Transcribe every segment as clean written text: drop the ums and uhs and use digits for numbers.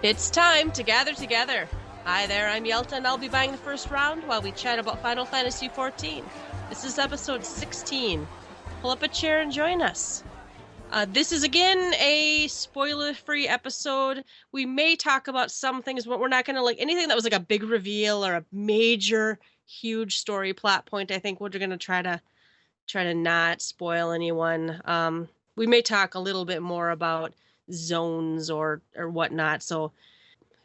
It's time to gather together. Hi there, I'm Yelta, and I'll be buying the first round while we chat about Final Fantasy XIV. This is episode 16. Pull up a chair and join us. This is, again, a spoiler-free episode. We may talk about some things, but we're not going to, anything that was a big reveal or a major, huge story plot point. I think we're going to try to not spoil anyone. We may talk a little bit more about zones or whatnot, so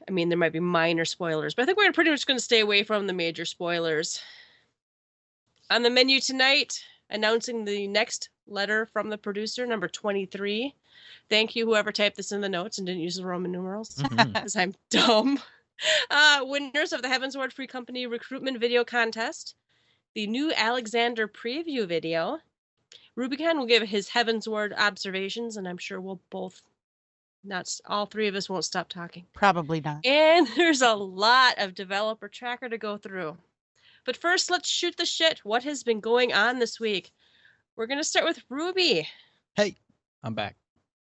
I mean there might be minor spoilers, but I think we're pretty much going to stay away from the major spoilers. On the menu tonight, announcing the next letter from the producer, number 23. Thank you whoever typed this in the notes and didn't use the Roman numerals, because I'm dumb. Winners of the Heavensward Free Company recruitment video contest, the new Alexander preview video. Rubicon will give his Heavensward observations, and I'm sure we'll both, not all three of us won't stop talking. Probably not. And there's a lot of developer tracker to go through. But first, let's shoot the shit. What has been going on this week? We're going to start with Ruby. Hey, I'm back.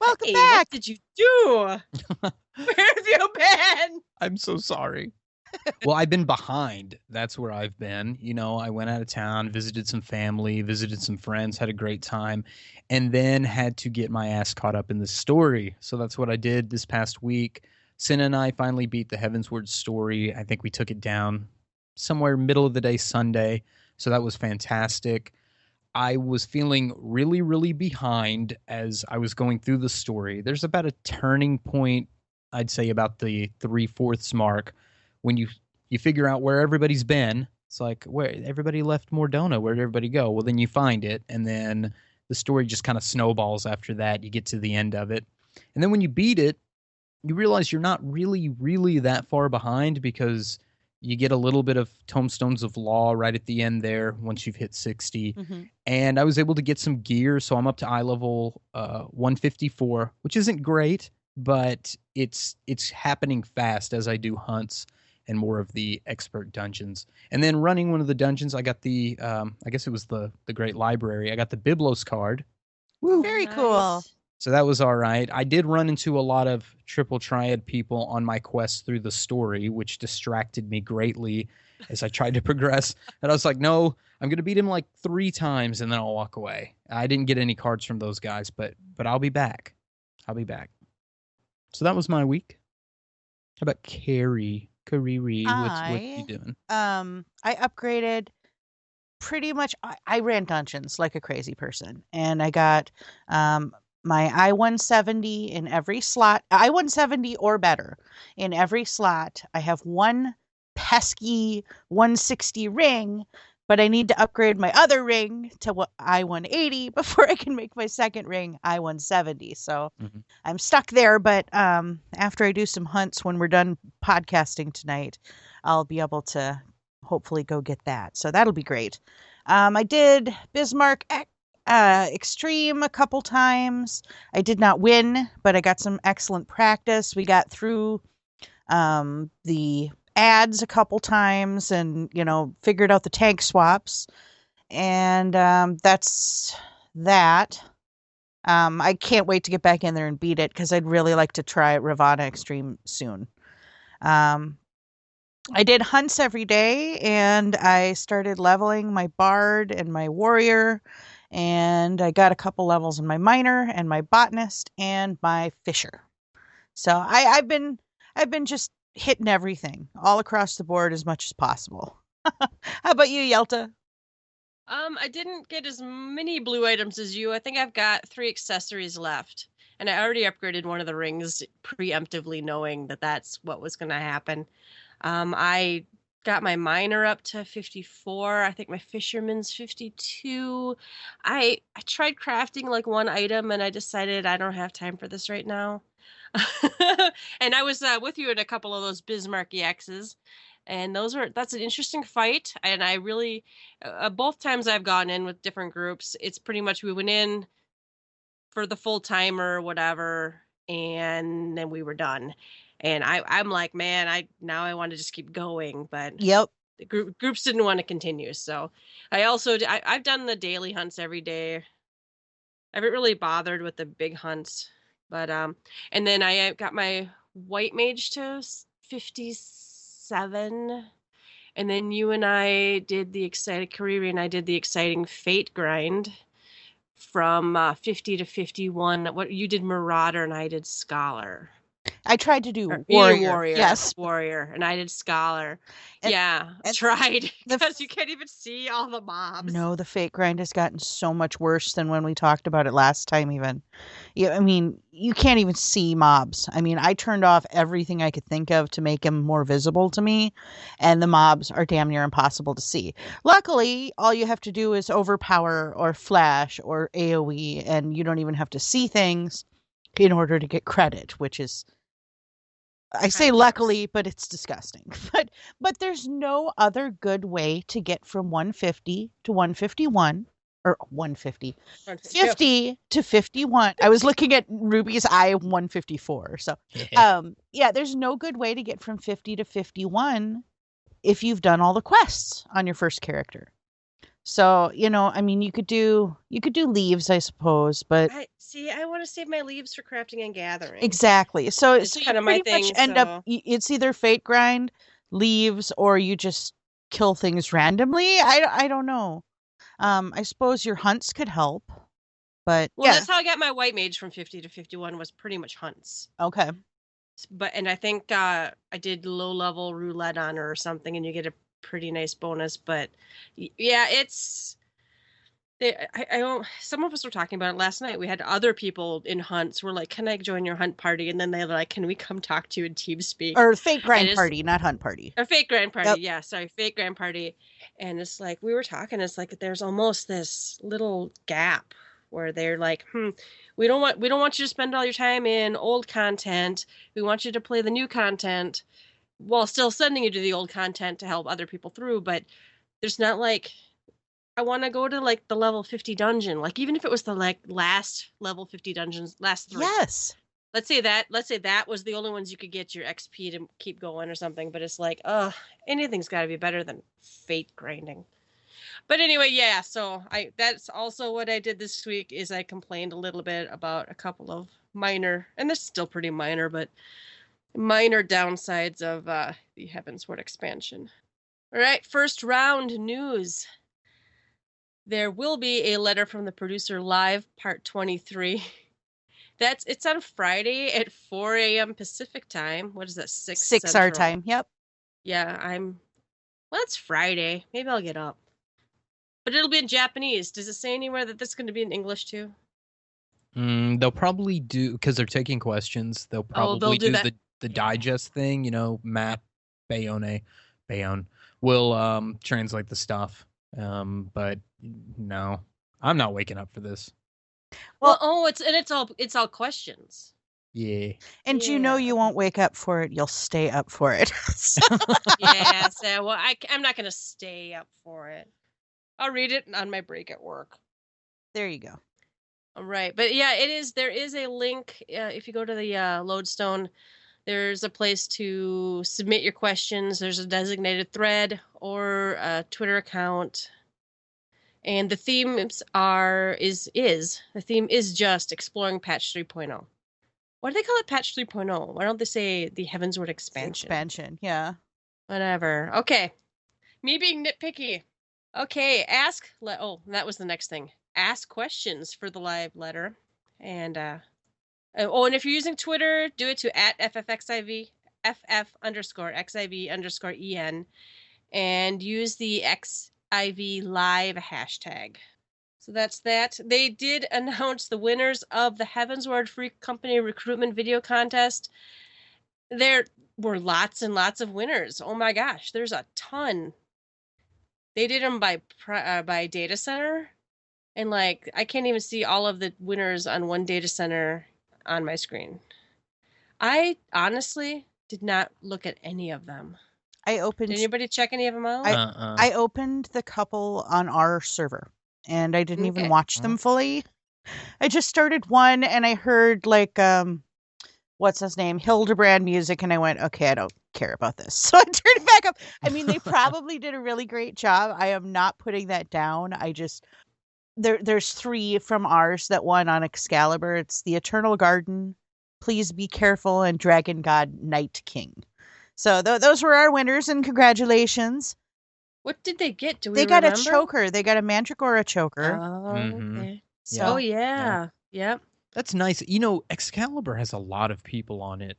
Welcome back. What did you do? Where have you been? I'm so sorry. Well, I've been behind. That's where I've been. You know, I went out of town, visited some family, visited some friends, had a great time, and then had to get my ass caught up in the story. So that's what I did this past week. Sin and I finally beat the Heavensward story. I think we took it down somewhere middle of the day Sunday. So that was fantastic. I was feeling really, really behind as I was going through the story. There's about a turning point, I'd say about the 3/4 mark, when you figure out where everybody's been. It's like, where everybody left Mordona, where'd everybody go? Well, then you find it, and then the story just kind of snowballs after that. You get to the end of it. And then when you beat it, you realize you're not really, really that far behind, because you get a little bit of Tomestones of Law right at the end there once you've hit 60. Mm-hmm. And I was able to get some gear, so I'm up to eye level 154, which isn't great, but it's happening fast as I do hunts and more of the expert dungeons. And then running one of the dungeons, I got the, I guess it was the Great Library. I got the Biblos card. Woo, very cool. So that was all right. I did run into a lot of Triple Triad people on my quest through the story, which distracted me greatly as I tried to progress. And I was like, no, I'm going to beat him like 3 times and then I'll walk away. I didn't get any cards from those guys, but I'll be back. I'll be back. So that was my week. How about Kariri? What you doing? I upgraded pretty much. I ran dungeons like a crazy person, and I got my I-170 in every slot. I-170 or better in every slot. I have one pesky 160 ring, but I need to upgrade my other ring to I-180 before I can make my second ring I-170. So I'm stuck there, but after I do some hunts when we're done podcasting tonight, I'll be able to hopefully go get that. So that'll be great. I did Bismarck Extreme a couple times. I did not win, but I got some excellent practice. We got through the ads a couple times and, figured out the tank swaps. And that's that. I can't wait to get back in there and beat it, because I'd really like to try Ravana Extreme soon. I did hunts every day, and I started leveling my bard and my warrior, and I got a couple levels in my miner and my botanist and my fisher. So I've been just hitting everything all across the board as much as possible. How about you, Yelta? I didn't get as many blue items as you. I think I've got 3 accessories left, and I already upgraded one of the rings preemptively, knowing that that's what was going to happen. I got my miner up to 54. I think my fisherman's 52. I tried crafting like one item, and I decided I don't have time for this right now. And I was with you in a couple of those Bismarck EXs, and that's an interesting fight. And I really, both times I've gone in with different groups, it's pretty much we went in for the full timer, whatever, and then we were done. And I'm like, man, I want to just keep going, but Yep. the groups didn't want to continue. So I've done the daily hunts every day. I haven't really bothered with the big hunts, but and then I got my White Mage to 57. And then you and I did the exciting Kariri, and I did the exciting Fate grind from 50 to 51. What you did Marauder, and I did Scholar. I tried to do You did warrior. Yes. Warrior, and I did Scholar. And- tried because you can't even see all the mobs. No, the fate grind has gotten so much worse than when we talked about it last time even. Yeah, I mean, you can't even see mobs. I mean, I turned off everything I could think of to make them more visible to me, and the mobs are damn near impossible to see. Luckily, all you have to do is overpower or flash or AoE, and you don't even have to see things in order to get credit, which is, I say luckily, but it's disgusting. But there's no other good way to get from 150 to 151 or 150. 50 to 51. I was looking at Ruby's eye 154. So there's no good way to get from 50 to 51 if you've done all the quests on your first character. So, I mean, you could do leaves, I suppose, but I want to save my leaves for crafting and gathering. Exactly. So it's you kind of pretty my thing. Much end up, it's either fate grind, leaves, or you just kill things randomly. I don't know. I suppose your hunts could help, but that's how I got my White Mage from 50 to 51 was pretty much hunts. Okay. And I think I did low level roulette on her or something, and you get a pretty nice bonus. But yeah, it's. Some of us were talking about it last night. We had other people in hunts. We're like, "Can I join your hunt party?" And then they're like, "Can we come talk to you in TeamSpeak?" Or fate grind party, not hunt party. Or fate grind party. Yep. Yeah, sorry, fate grind party. And it's like we were talking. It's like there's almost this little gap where they're like, we don't want you to spend all your time in old content. We want you to play the new content while still sending you to the old content to help other people through. But there's not like. I want to go to like the level 50 dungeon. Like even if it was the like last level 50 dungeons, last 3. Yes. Let's say that was the only ones you could get your XP to keep going or something. But it's like, anything's got to be better than fate grinding. But anyway, yeah. So that's also what I did this week is I complained a little bit about a couple of minor, and this is still pretty minor, but minor downsides of the Heavensward expansion. All right, first round news. There will be a letter from the producer live, part 23. It's on Friday at 4 a.m. Pacific time. What is that? 6 our time. Yep. Yeah, it's Friday. Maybe I'll get up. But it'll be in Japanese. Does it say anywhere that this is going to be in English too? They'll probably do, because they're taking questions. They'll probably do the digest thing. Matt Bayonne will translate the stuff. But no, I'm not waking up for this. Well, it's all questions. Yeah. And you won't wake up for it. You'll stay up for it. Yeah. So, I'm not going to stay up for it. I'll read it on my break at work. There you go. All right. But yeah, there is a link. If you go to the Lodestone, there's a place to submit your questions. There's a designated thread or a Twitter account. And the themes the theme is just exploring patch 3.0. Why do they call it patch 3.0? Why don't they say the Heavensward expansion? Expansion, yeah. Whatever. Okay. Me being nitpicky. Okay, that was the next thing. Ask questions for the live letter. And and if you're using Twitter, do it to @FFXIV, FF_XIV_EN, and use the XIV live hashtag. So that's that. They did announce the winners of the Heavensward Free Company recruitment video contest. There were lots and lots of winners. Oh my gosh, there's a ton. They did them by data center, and I can't even see all of the winners on one data center on my screen. I honestly did not look at any of them. Did anybody check any of them out? I opened the couple on our server, and I didn't even watch them fully. I just started one, and I heard what's his name, Hildebrand music, and I went, okay, I don't care about this. So I turned it back up. I mean, they probably did a really great job. I am not putting that down. I just there's 3 from ours that won on Excalibur. It's the Eternal Garden, Please Be Careful, and Dragon God Night King. So those were our winners, and congratulations. What did they get? Do we They got remember? a choker. They got a Mandragora choker. Oh, okay. So, Oh, yeah. Yep. That's nice. You know, Excalibur has a lot of people on it.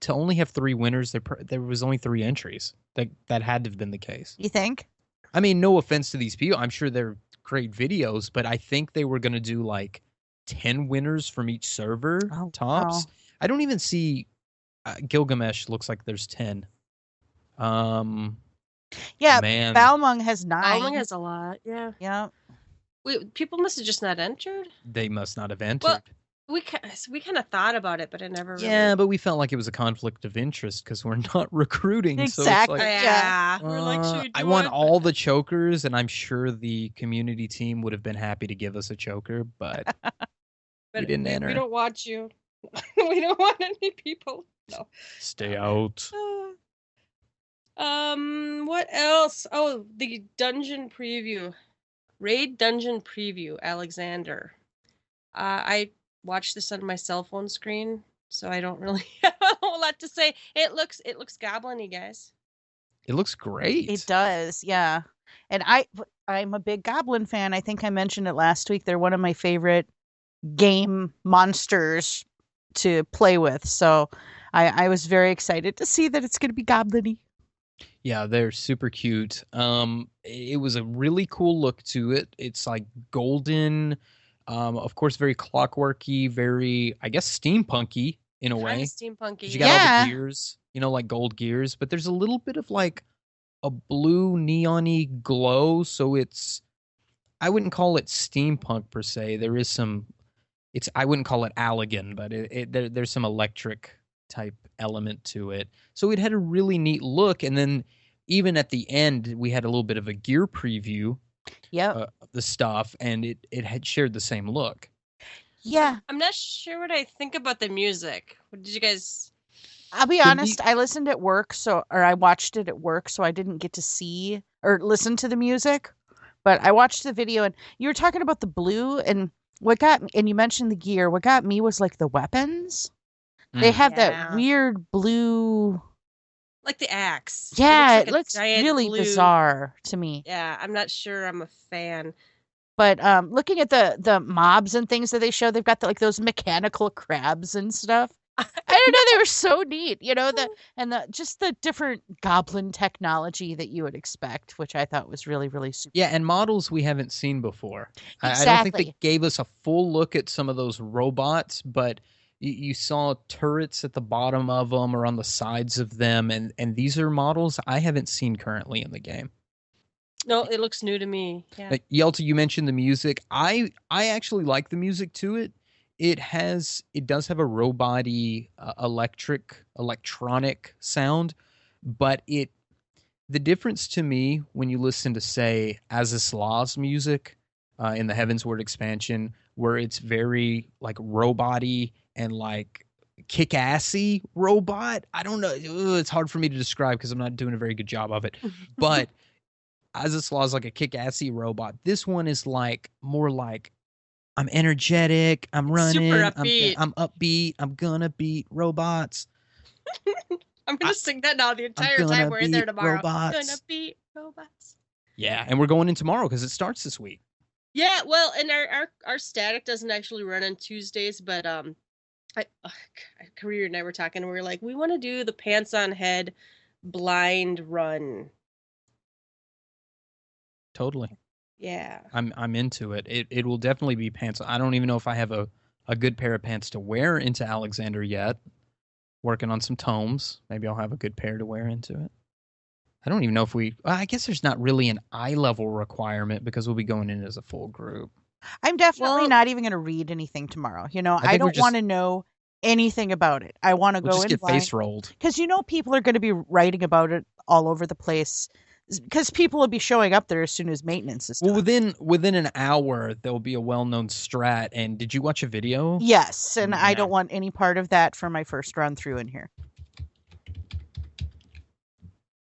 To only have 3 winners, there was only 3 entries. That had to have been the case. You think? I mean, no offense to these people. I'm sure they're great videos, but I think they were going to do like 10 winners from each server tops. Wow. I don't even see Gilgamesh looks like there's 10. Yeah, Man. Balmung has 9. Balmung has a lot. Yeah. Yeah. People must have just not entered. They must not have entered. Well, we kind of thought about it, but it never really... Yeah, but we felt like it was a conflict of interest because we're not recruiting. Exactly. So it's like, Yeah. We're like, should we I do want it? all the chokers, and I'm sure the community team would have been happy to give us a choker, but we didn't enter. We don't want you. We don't want any people. No. Stay out. What else? Oh, the dungeon preview. Raid dungeon preview, Alexander. I watched this on my cell phone screen, so I don't really have a whole lot to say. It looks goblin-y, guys. It looks great. It does, yeah. And I'm a big Goblin fan. I think I mentioned it last week. They're one of my favorite game monsters to play with. So I was very excited to see that it's going to be goblin-y. Yeah, they're super cute. It was a really cool look to it. It's like golden, of course, very clockworky, very, I guess, steampunky in a way. Steampunky. You got all the gears, like gold gears, but there's a little bit of like a blue neon-y glow. So I wouldn't call it steampunk per se. There is I wouldn't call it Allegan, but there's some electric type element to it. So it had a really neat look. And then even at the end, we had a little bit of a gear preview of the stuff, and it had shared the same look. Yeah. I'm not sure what I think about the music. Did you guys... I'll be honest, I listened at work, or I watched it at work, so I didn't get to see or listen to the music. But I watched the video, and you were talking about the blue, and and you mentioned the gear. What got me was like the weapons. They have that weird blue, like the axe. Yeah, it looks really bizarre to me. Yeah, I'm not sure I'm a fan. But looking at the mobs and things that they show, they've got those mechanical crabs and stuff. I don't know, they were so neat, just the different goblin technology that you would expect, which I thought was really, really super. Yeah, and models we haven't seen before. Exactly. I don't think they gave us a full look at some of those robots, but you saw turrets at the bottom of them or on the sides of them, and these are models I haven't seen currently in the game. No, it looks new to me. Yeah. Yelta, you mentioned the music. I actually like the music to it. It does have a robot-y, electronic sound, but the difference to me when you listen to, say, Azislaw's music in the Heavensward expansion, where it's very like robot-y and like kick-assy robot. I don't know. It's hard for me to describe because I'm not doing a very good job of it. But Azislaw is like a kick-assy robot. This one is like more like, I'm energetic, I'm running, super upbeat. I'm upbeat, I'm gonna beat robots. I'm gonna sing that now the entire time we're in there tomorrow. Robots. Gonna beat robots. Yeah, and we're going in tomorrow because it starts this week. Yeah, well, and our static doesn't actually run on Tuesdays, but Kariri and I were talking, and we were like, we want to do the pants on head blind run. Totally. Yeah. I'm into it. It will definitely be pants. I don't even know if I have a good pair of pants to wear into Alexander yet. Working on some tomes. Maybe I'll have a good pair to wear into it. I don't even know if I guess there's not really an eye level requirement because we'll be going in as a full group. I'm definitely not even going to read anything tomorrow. I don't want to know anything about it. I want to go just in get blind. face rolled. Because people are going to be writing about it all over the place. Because people will be showing up there as soon as maintenance is done. Well, within an hour, there'll be a well-known strat. And did you watch a video? Yes, and I don't want any part of that for my first run through in here.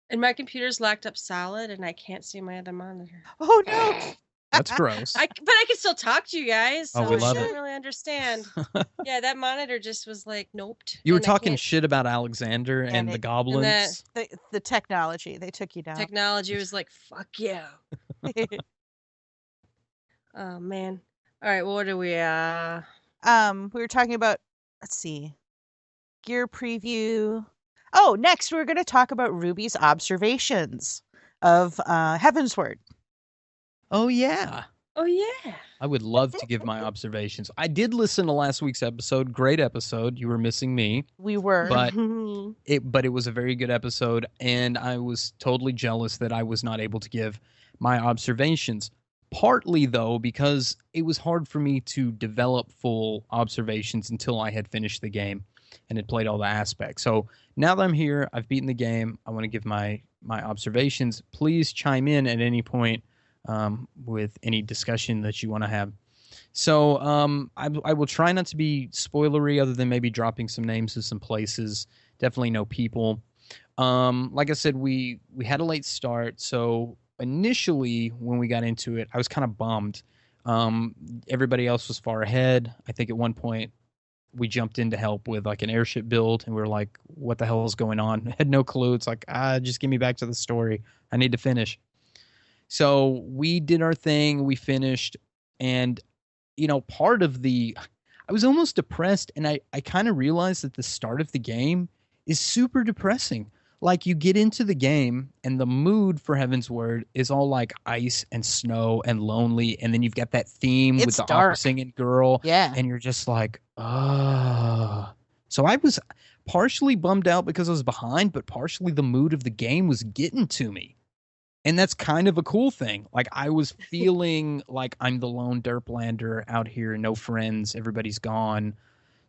And my computer's locked up solid, and I can't see my other monitor. Oh, no. That's gross. But I can still talk to you guys. So Oh, we love I it. don't really understand. Yeah, that monitor just was like, nope. You were talking shit about Alexander and the goblins. The technology, they took you down. Technology was like, fuck yeah. Oh man. All right, what are we? We were talking about. Let's see, gear preview. Oh, next we're going to talk about Ruby's observations of Heavensward. Oh yeah. Oh yeah. I would love to give my observations. I did listen to last week's episode. Great episode. You were missing me. We were. But it was a very good episode, and I was totally jealous that I was not able to give my observations. Partly, though, because it was hard for me to develop full observations until I had finished the game and had played all the aspects. So now that I'm here, I've beaten the game, I want to give my observations. Please chime in at any point with any discussion that you want to have. So I will try not to be spoilery other than maybe dropping some names of some places. Definitely no people. Like I said, we had a late start, so initially when we got into it, I was kind of bummed. Everybody else was far ahead. I think at one point we jumped in to help with like an airship build, and we were like, what the hell is going on? I had no clue. It's like, just give me back to the story. I need to finish. So we did our thing. We finished. And, part of I was almost depressed, and I kind of realized that the start of the game is super depressing. Like, you get into the game, and the mood for Heavensward is all like ice and snow and lonely, and then you've got that theme with the opera singing girl, and you're just like, oh. So I was partially bummed out because I was behind, but partially the mood of the game was getting to me. And that's kind of a cool thing. Like, I was feeling like I'm the lone derplander out here, no friends, everybody's gone,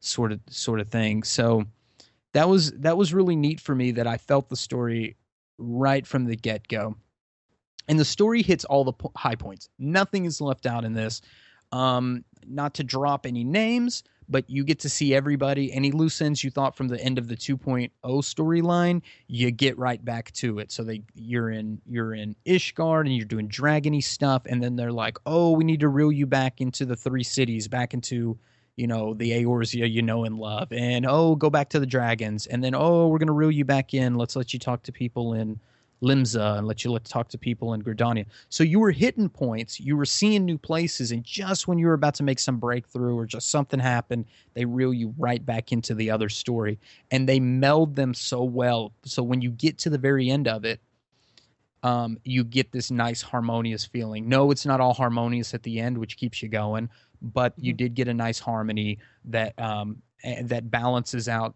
sort of thing. So that was really neat for me that I felt the story right from the get-go. And the story hits all the high points. Nothing is left out in this. Not to drop any names, but you get to see everybody. Any loose ends you thought from the end of the 2.0 storyline, you get right back to it. So you're in Ishgard and you're doing dragony stuff, and then they're like, oh, we need to reel you back into the 3 cities, back into the Eorzea and love, and go back to the dragons, and then we're gonna reel you back in. Let's let you talk to people in Limsa and let you talk to people in Gridania. So you were hitting points, you were seeing new places, and just when you were about to make some breakthrough or just something happened, they reel you right back into the other story, and they meld them so well. So when you get to the very end of it, you get this nice harmonious feeling. No, it's not all harmonious at the end, which keeps you going, but you did get a nice harmony that balances out.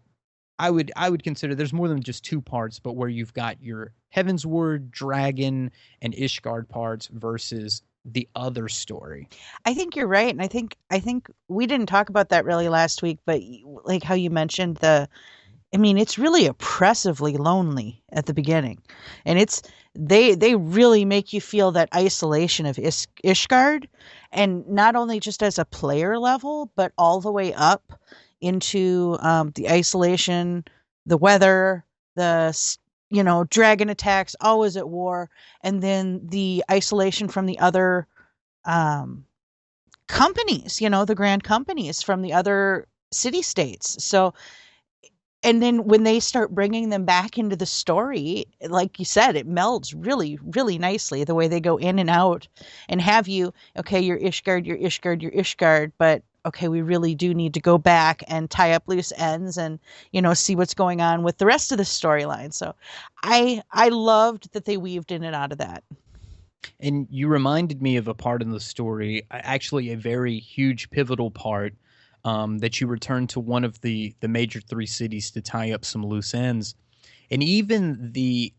I would consider there's more than just 2 parts, but where you've got your Heavensward, Dragon, and Ishgard parts versus the other story. I think you're right, and I think we didn't talk about that really last week, but like how you mentioned it's really oppressively lonely at the beginning, and they really make you feel that isolation of Ishgard, and not only just as a player level, but all the way up into the isolation, the weather, the dragon attacks, always at war, and then the isolation from the other companies, the grand companies from the other city-states. So, and then when they start bringing them back into the story, like you said, it melds really, really nicely, the way they go in and out and have you, okay, you're Ishgard, but okay, we really do need to go back and tie up loose ends and, see what's going on with the rest of the storyline. So I loved that they weaved in and out of that. And you reminded me of a part in the story, actually a very huge pivotal part, that you return to one of the major 3 cities to tie up some loose ends. And even the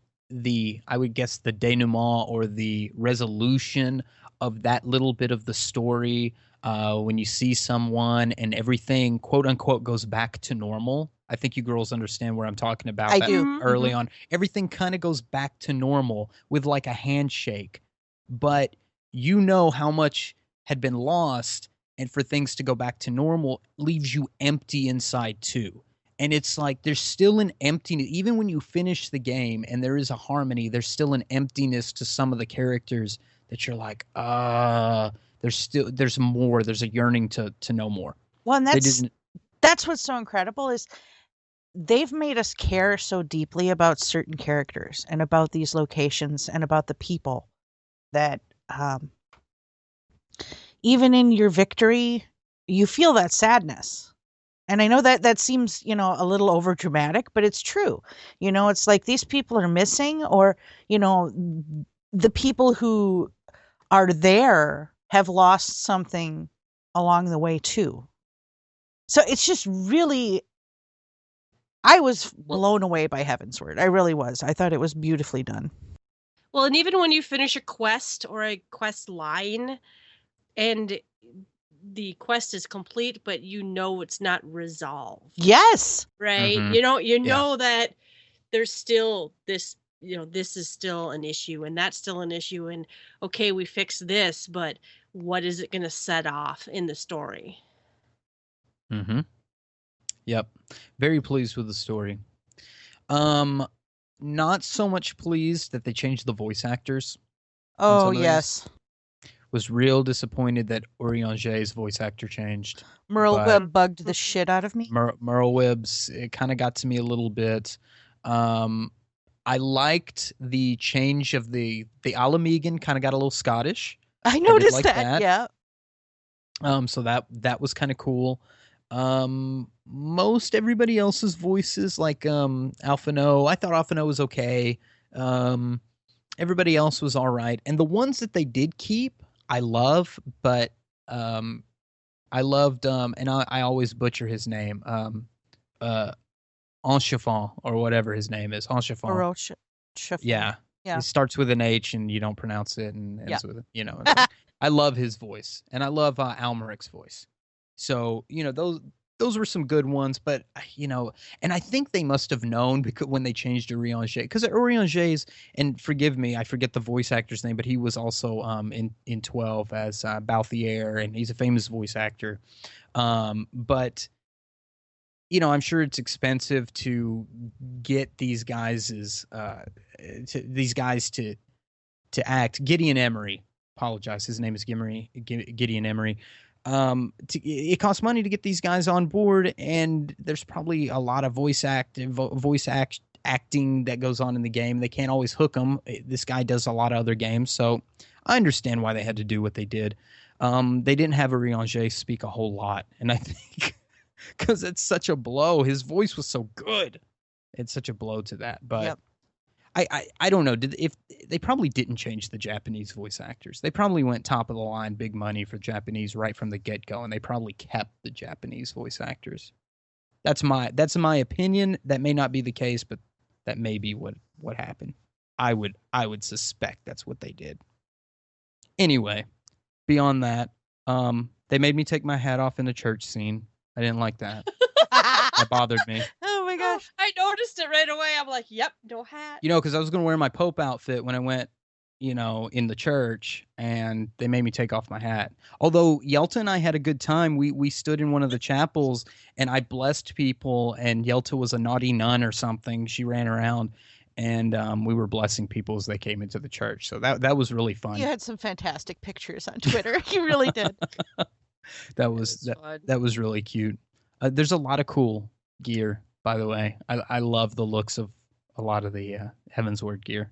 I would guess the denouement or the resolution of that little bit of the story, when you see someone and everything, quote unquote, goes back to normal. I think you girls understand where I'm talking about. I do. Early on, everything kind of goes back to normal with like a handshake, but how much had been lost, and for things to go back to normal leaves you empty inside too. And it's like there's still an emptiness. Even when you finish the game and there is a harmony, there's still an emptiness to some of the characters that you're like, there's more. There's a yearning to know more. Well, and that's what's so incredible is they've made us care so deeply about certain characters and about these locations and about the people that even in your victory, you feel that sadness. And I know that seems, a little over dramatic, but it's true. It's like these people are missing, or, the people who are there have lost something along the way too. So it's just really, I was blown away by Heavensward. I really was. I thought it was beautifully done. Well, and even when you finish a quest or a quest line and the quest is complete, but it's not resolved. Yes. Right? Mm-hmm. Know that there's still this, this is still an issue and that's still an issue. And okay, we fixed this, but what is it going to set off in the story? Mm-hmm. Yep. Very pleased with the story. Not so much pleased that they changed the voice actors. Oh, yes. Was real disappointed that Urianger's voice actor changed. Merle bugged the shit out of me. Merle Wibbs, it kind of got to me a little bit. I liked the change of the Alamegan kind of got a little Scottish. I noticed that. Yeah. So that was kind of cool. Most everybody else's voices, like Alphino, I thought Alphino was okay. Everybody else was all right, and the ones that they did keep, I love. But I loved, and I always butcher his name, Enchefant, or whatever his name is, Enchefant. Yeah. It starts with an H, and you don't pronounce it, and ends with I love his voice, and I love Almeric's voice. So, those were some good ones, but, and I think they must have known because when they changed Urianger, because Urianger's, and forgive me, I forget the voice actor's name, but he was also in 12 as Balthier, and he's a famous voice actor. But, I'm sure it's expensive to get these guys to act. Gideon Emery, apologize, his name is Gideon Emery. It costs money to get these guys on board, and there's probably a lot of voice acting that goes on in the game. They can't always hook them. This guy does a lot of other games, so I understand why they had to do what they did. They didn't have Urianger speak a whole lot, and I think because it's such a blow. His voice was so good. It's such a blow to that, but. Yep. I don't know. If they probably didn't change the Japanese voice actors. They probably went top of the line, big money for Japanese right from the get-go, and they probably kept the Japanese voice actors. That's my opinion. That may not be the case, but that may be what happened. I would suspect that's what they did. Anyway, beyond that, they made me take my hat off in the church scene. I didn't like that. That bothered me. Oh my gosh. I noticed it right away. I'm like, yep, no hat. Because I was going to wear my Pope outfit when I went, in the church, and they made me take off my hat. Although Yelta and I had a good time. We stood in one of the chapels, and I blessed people, and Yelta was a naughty nun or something. She ran around, and we were blessing people as they came into the church. So that was really fun. You had some fantastic pictures on Twitter. You really did. That was really cute. There's a lot of cool gear, by the way. I love the looks of a lot of the Heavensward gear.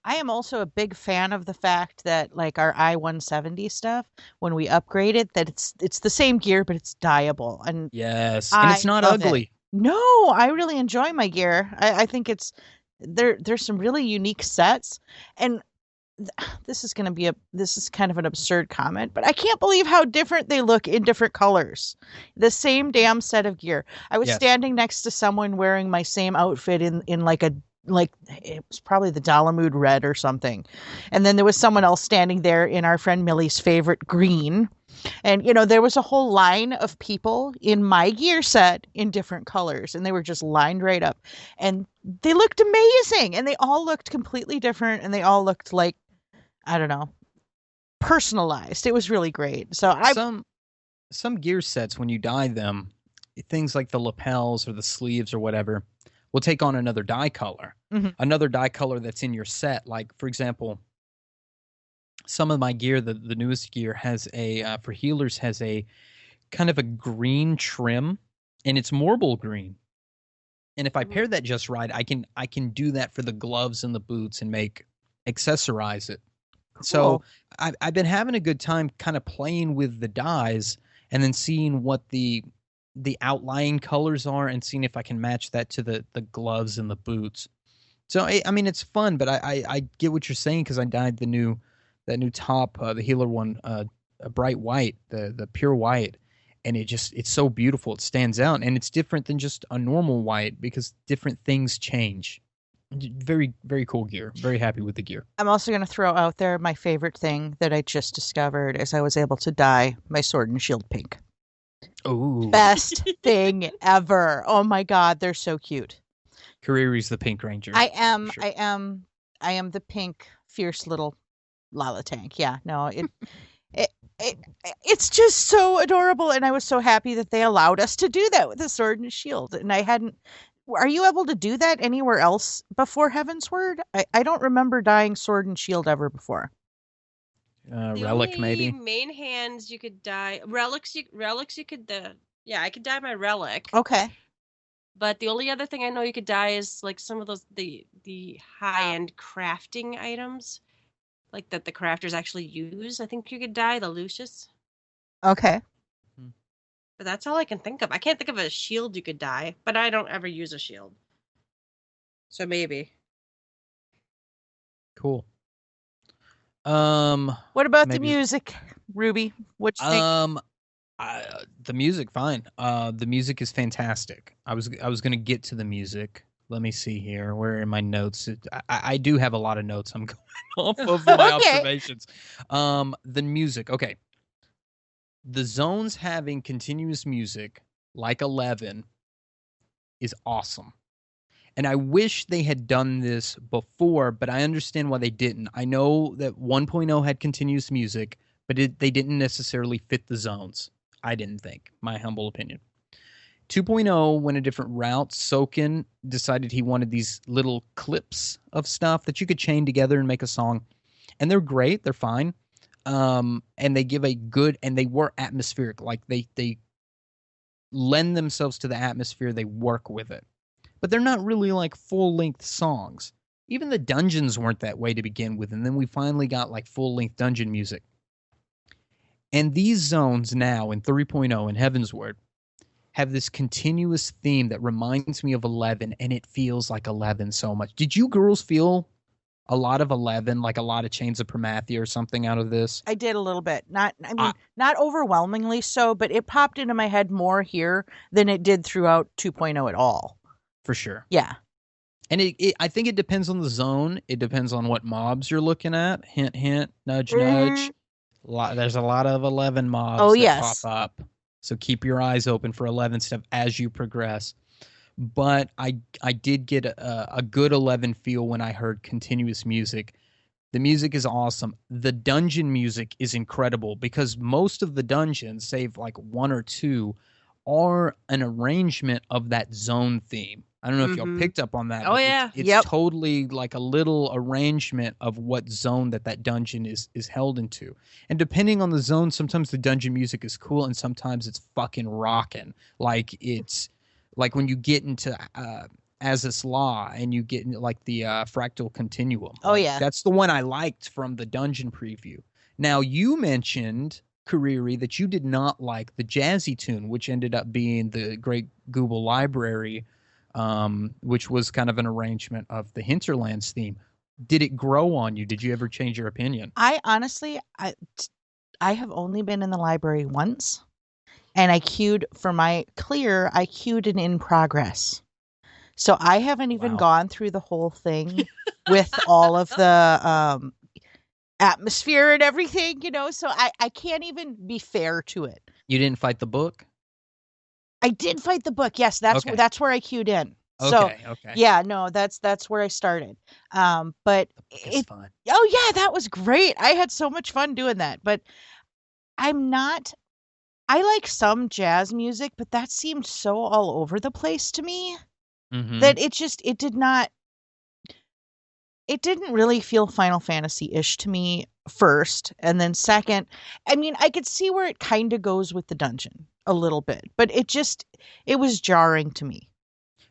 I am also a big fan of the fact that, like, our I-170 stuff, when we upgrade it, that it's the same gear, but it's dyeable. And yes, and it's not ugly. No, I really enjoy my gear. I think there's some really unique sets, and this is kind of an absurd comment, but I can't believe how different they look in different colors. The same damn set of gear. I was standing next to someone wearing my same outfit in like it was probably the Dalamud red or something. And then there was someone else standing there in our friend Millie's favorite green. And, there was a whole line of people in my gear set in different colors, and they were just lined right up. And they looked amazing, and they all looked completely different, and they all looked like, I don't know, personalized. It was really great. So some gear sets, when you dye them, things like the lapels or the sleeves or whatever, will take on another dye color. Mm-hmm. Another dye color that's in your set. Like, for example, some of my gear, the newest gear, has a for healers has a kind of a green trim, and it's marble green. And if I Mhm. pair that just right, I can do that for the gloves and the boots and accessorize it. So Cool. I've been having a good time kind of playing with the dyes and then seeing what the outlying colors are and seeing if I can match that to the gloves and the boots. So I mean it's fun, but I get what you're saying because I dyed that new top, the healer one, a bright white, the pure white, and it's so beautiful. It stands out, and it's different than just a normal white because different things change. Very very cool gear. Very happy with the gear. I'm also going to throw out there my favorite thing that I just discovered is I was able to dye my sword and shield pink. Oh, Best thing ever. Oh my God, they're so cute. Kariri's the Pink Ranger. I am, sure. I am the pink, fierce little Lala tank. Yeah, no, it, it, it's just so adorable, and I was so happy that they allowed us to do that with the sword and shield. And I hadn't. Are you able to do that anywhere else before Heaven's Word? I don't remember dyeing sword and shield ever before. The Relic only maybe. main hands you could dye relics. You could. Yeah, I could dye my relic. Okay. But the only other thing I know you could dye is like some of those the high end crafting items, like that the crafters actually use. I think you could dye the Lucius. Okay. But that's all I can think of. I can't think of a shield you could dye, but I don't ever use a shield. So maybe. Cool. What about the maybe music, Ruby? What you think? the music, fine. The music is fantastic. I was gonna get to the music. Let me see here. Where are my notes? I do have a lot of notes. I'm going off of my Okay. observations. The music. Okay. The zones having continuous music like 11 is awesome. And I wish they had done this before, but I understand why they didn't. I know that 1.0 had continuous music, but they didn't necessarily fit the zones. I didn't think, my humble opinion. 2.0 went a different route. Soken decided he wanted these little clips of stuff that you could chain together and make a song. And they're great. They're fine. And they give a good, and they were atmospheric. Like they lend themselves to the atmosphere. They work with it. But they're not really like full-length songs. Even the dungeons weren't that way to begin with, and then we finally got like full-length dungeon music. And these zones now in 3.0 in Heavensward have this continuous theme that reminds me of 11, and it feels like 11 so much. Did you girls feel a lot of 11, like a lot of Chains of Promathia or something out of this? I did a little bit. Not overwhelmingly so, but it popped into my head more here than it did throughout 2.0 at all. For sure. Yeah. And I think it depends on the zone. It depends on what mobs you're looking at. Hint, hint, nudge, nudge. There's a lot of 11 mobs that pop up. So keep your eyes open for 11 stuff as you progress. But I did get a good 11 feel when I heard continuous music. The music is awesome. The dungeon music is incredible because most of the dungeons, save like one or two, are an arrangement of that zone theme. I don't know if y'all picked up on that. Oh, yeah. It's totally like a little arrangement of what zone that dungeon is held into. And depending on the zone, sometimes the dungeon music is cool and sometimes it's fucking rocking. Like it's like when you get into Azus Law and you get into like the Fractal Continuum. Oh, yeah. That's the one I liked from the dungeon preview. Now, you mentioned, Kariri, that you did not like the jazzy tune, which ended up being the Great Google Library, which was kind of an arrangement of the Hinterlands theme. Did it grow on you? Did you ever change your opinion? I honestly, I have only been in the library once, and I queued for my clear. I queued an in progress, so I haven't even gone through the whole thing with all of the atmosphere and everything, so I can't even be fair to it. You didn't fight the book? I did fight the book. Yes, that's where I queued in. Okay. Yeah, no, that's where I started. But it's fun. Oh yeah, that was great. I had so much fun doing that. But I like some jazz music, but that seemed so all over the place to me that it did not. it didn't really feel Final Fantasy-ish to me first, and then second, I mean, I could see where it kind of goes with the dungeon a little bit, but it was jarring to me.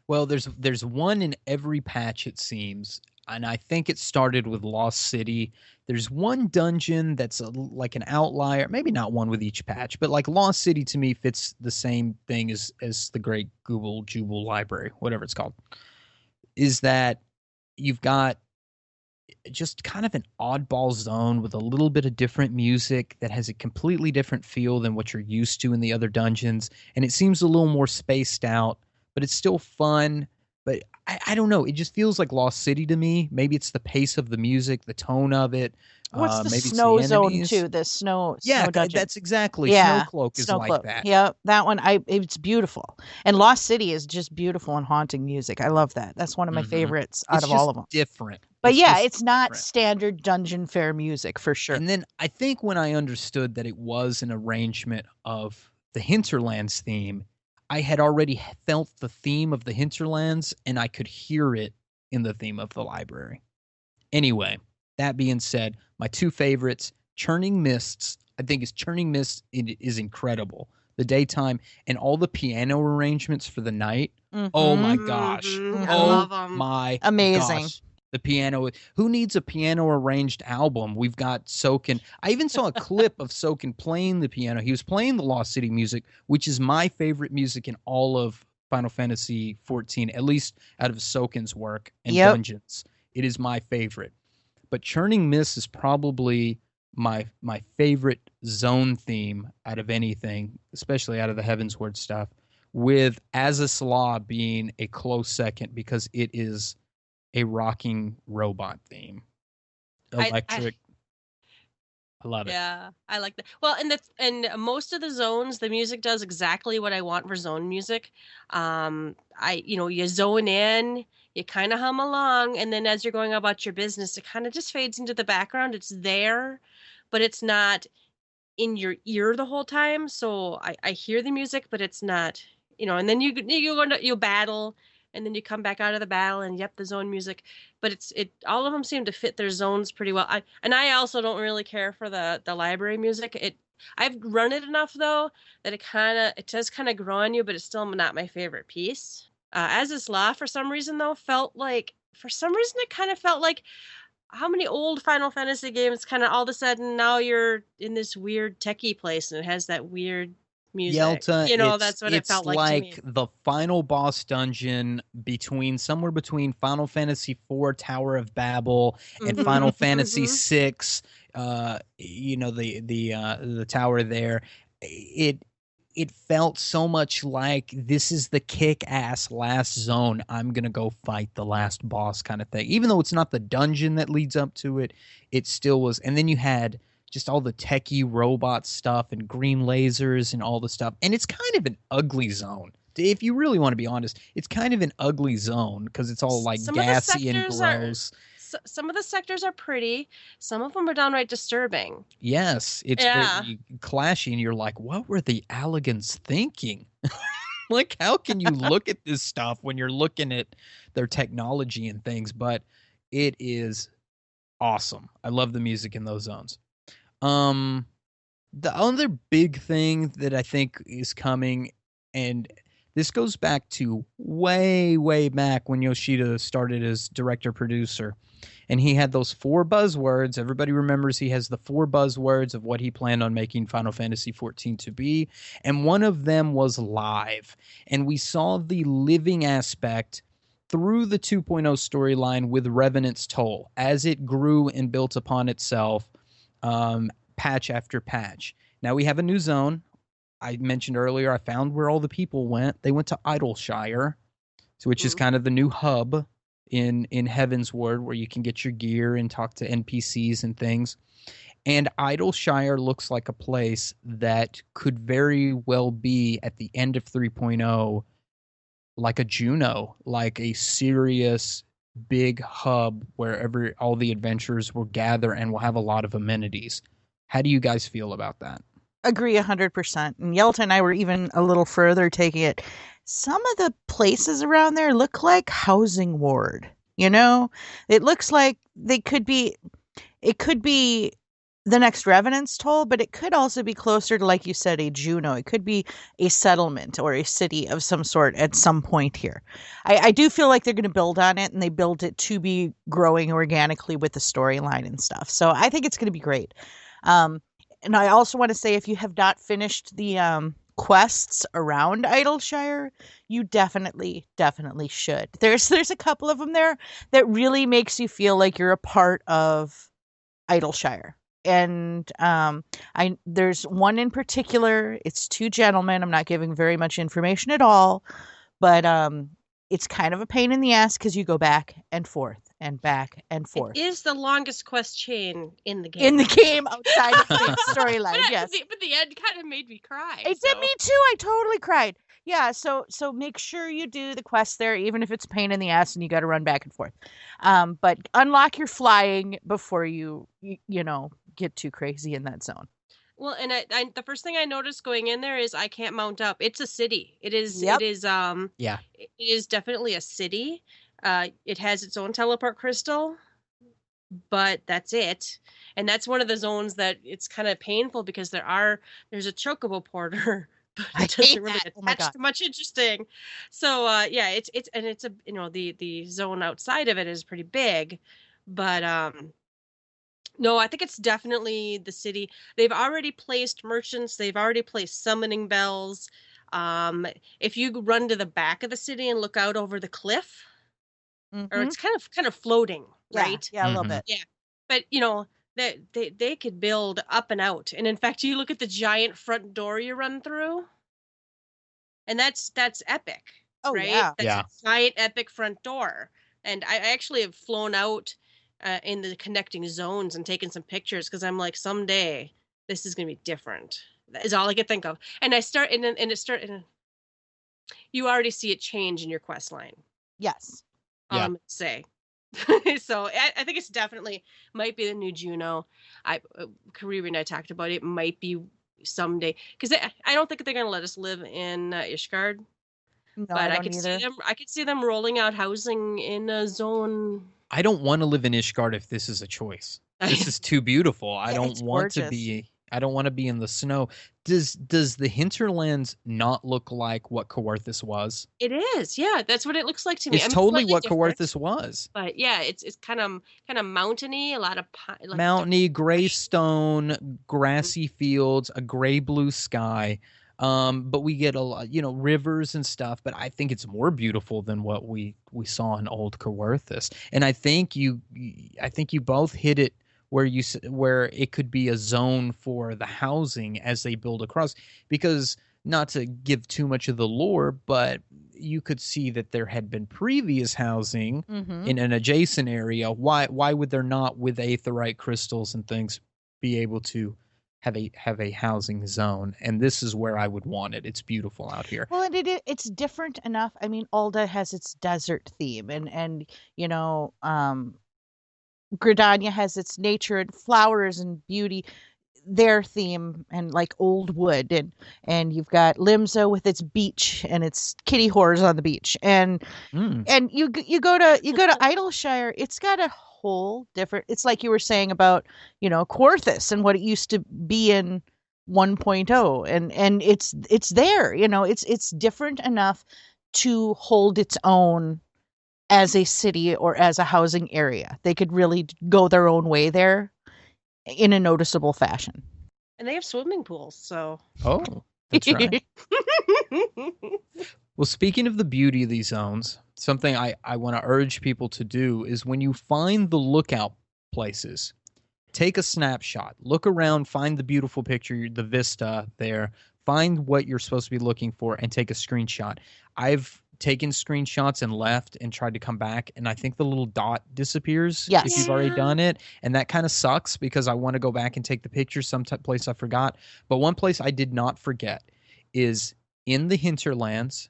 Well, there's one in every patch, it seems, and I think it started with Lost City. There's one dungeon that's like an outlier, maybe not one with each patch, but like Lost City to me fits the same thing as the Great Google Jubal Library, whatever it's called. Is that you've got just kind of an oddball zone with a little bit of different music that has a completely different feel than what you're used to in the other dungeons, and it seems a little more spaced out, but it's still fun. But I don't know. It just feels like Lost City to me. Maybe it's the pace of the music, the tone of it. What's the maybe snow it's the zone enemies. too? The snow Dungeon. That's exactly. Yeah, Snowcloak is like that. Yeah, that one it's beautiful. And Lost City is just beautiful and haunting music. I love that. That's one of my favorites out of all of them. Different. But it's not standard dungeon fare music for sure. And then I think when I understood that it was an arrangement of the Hinterlands theme, I had already felt the theme of the Hinterlands, and I could hear it in the theme of the library. Anyway, that being said, my two favorites, Churning Mists. I think Churning Mists is incredible. The daytime and all the piano arrangements for the night. Mm-hmm. Oh my gosh. Mm-hmm. I love them. My amazing. Gosh. The piano. Who needs a piano arranged album? We've got Soken. I even saw a clip of Soken playing the piano. He was playing the Lost City music, which is my favorite music in all of Final Fantasy XIV, at least out of Soken's work and Dungeons. It is my favorite. But Churning Mists is probably my favorite zone theme out of anything, especially out of the Heavensward stuff, with Azus Law being a close second because it is a rocking robot theme. Electric. I love it. Yeah, I like that. Well, and most of the zones, the music does exactly what I want for zone music. You zone in, you kind of hum along, and then as you're going about your business, it kind of just fades into the background. It's there, but it's not in your ear the whole time. So I hear the music, but it's not, and then you battle. And then you come back out of the battle, and the zone music, but all of them seem to fit their zones pretty well. I also don't really care for the library music. I've run it enough though that it does kind of grow on you, but it's still not my favorite piece. Azus Law, for some reason though, it kind of felt like how many old Final Fantasy games kind of all of a sudden now you're in this weird techie place and it has that weird music. Yelta, that's what it felt like to me. The final boss dungeon somewhere between Final Fantasy IV Tower of Babel and Final Fantasy VI, the tower there. It felt so much like this is the kick-ass last zone. I'm going to go fight the last boss kind of thing. Even though it's not the dungeon that leads up to it, it still was. And then you had just all the techie robot stuff and green lasers and all the stuff. And it's kind of an ugly zone. If you really want to be honest, it's kind of an ugly zone because it's all like gassy and gross. Some of the sectors are pretty. Some of them are downright disturbing. Yes. It's very clashy and you're like, what were the Alligans thinking? Like, how can you look at this stuff when you're looking at their technology and things? But it is awesome. I love the music in those zones. The other big thing that I think is coming, and this goes back to way, way back when Yoshida started as director-producer, and he had those 4 buzzwords. Everybody remembers he has the 4 buzzwords of what he planned on making Final Fantasy XIV to be, and one of them was live. And we saw the living aspect through the 2.0 storyline with Revenant's Toll as it grew and built upon itself. Patch after patch. Now we have a new zone. I mentioned earlier, I found where all the people went. They went to Idleshire, which is kind of the new hub in Heavensward where you can get your gear and talk to NPCs and things. And Idleshire looks like a place that could very well be at the end of 3.0 like a Juno, like a serious big hub wherever all the adventurers will gather and will have a lot of amenities. How do you guys feel about that? Agree 100%. And Yelta and I were even a little further taking it. Some of the places around there look like Housing Ward. You know, it looks like it could be the next Revenant's Toll, but it could also be closer to, like you said, a Juno. It could be a settlement or a city of some sort at some point here. I do feel like they're going to build on it, and they build it to be growing organically with the storyline and stuff. So I think it's going to be great. And I also want to say, if you have not finished the quests around Idleshire, you definitely should. There's a couple of them there that really makes you feel like you're a part of Idleshire. And there's one in particular. It's two gentlemen. I'm not giving very much information at all, but it's kind of a pain in the ass because you go back and forth and back and forth. It is the longest quest chain in the game. In the game, outside of the storyline, yes. But the end kind of made me cry. It did me too. I totally cried. Yeah, so make sure you do the quest there, even if it's a pain in the ass and you got to run back and forth. But unlock your flying before you get too crazy in that zone. Well, and I the first thing I noticed going in there is I can't mount up. It's a city. It is. Yep. It is. Yeah. It is definitely a city. It has its own teleport crystal, but that's it. And that's one of the zones that it's kind of painful because there's a chocobo porter. But it doesn't really attach to much interesting. So yeah, it's a the zone outside of it is pretty big, but no, I think it's definitely the city. They've already placed merchants. They've already placed summoning bells. If you run to the back of the city and look out over the cliff, or it's kind of floating, right? Yeah, a little bit. Yeah, but they could build up and out. And in fact, you look at the giant front door you run through, and that's epic. Oh, right? yeah. That's a giant epic front door. And I actually have flown out in the connecting zones and taken some pictures because I'm like, someday this is going to be different. That is all I could think of. And you already see it change in your quest line. Yes. Say. So I think it's definitely might be the new Juno. Kariri and I talked about it. Might be someday because I don't think they're going to let us live in Ishgard. No, but I could see them. I could see them rolling out housing in a zone. I don't want to live in Ishgard if this is a choice. This is too beautiful. I don't want to be. I don't want to be in the snow. Does the hinterlands not look like what Kawarthis was? It is, yeah. That's what it looks like to me. It's totally what Kawarthis was. But yeah, it's kind of mountainy, a lot of mountainy, gray stone, grassy fields, a gray blue sky. But we get a lot, rivers and stuff. But I think it's more beautiful than what we saw in old Kawarthis. And I think you both hit it where it could be a zone for the housing as they build across, because not to give too much of the lore, but you could see that there had been previous housing in an adjacent area. Why would there not, with aetheryte crystals and things, be able to have a housing zone? And this is where I would want it. It's beautiful out here. Well, and it's different enough. I mean, Ul'dah has its desert theme, and Gridania has its nature and flowers and beauty, their theme, and like old wood, and you've got Limsa with its beach and its kitty whores on the beach, and you go to Idleshire, it's got a whole different. It's like you were saying about Kawarthis and what it used to be in 1.0, and it's there. It's different enough to hold its own as a city or as a housing area. They could really go their own way there in a noticeable fashion. And they have swimming pools, so. Oh, that's right. Well, speaking of the beauty of these zones, something I want to urge people to do is when you find the lookout places, take a snapshot, look around, find the beautiful picture, the vista there, find what you're supposed to be looking for, and take a screenshot. I've taken screenshots and left and tried to come back, and I think the little dot disappears if you've already done it, and that kind of sucks because I want to go back and take the picture some place I forgot. But one place I did not forget is in the hinterlands.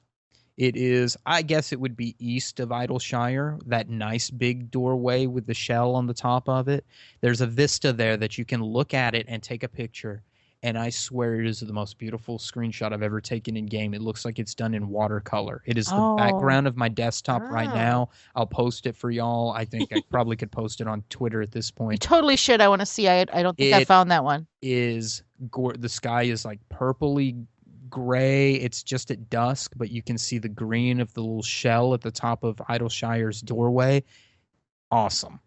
It is, I guess it would be east of Idleshire, that nice big doorway with the shell on the top of it. There's a vista there that you can look at it and take a picture, and I swear it is the most beautiful screenshot I've ever taken in game. It looks like it's done in watercolor. It is the background of my desktop right now. I'll post it for y'all. I think I probably could post it on Twitter at this point. You totally should. I want to see. I don't think I found that one. The sky is like purpley gray. It's just at dusk, but you can see the green of the little shell at the top of Idleshire's doorway. Awesome.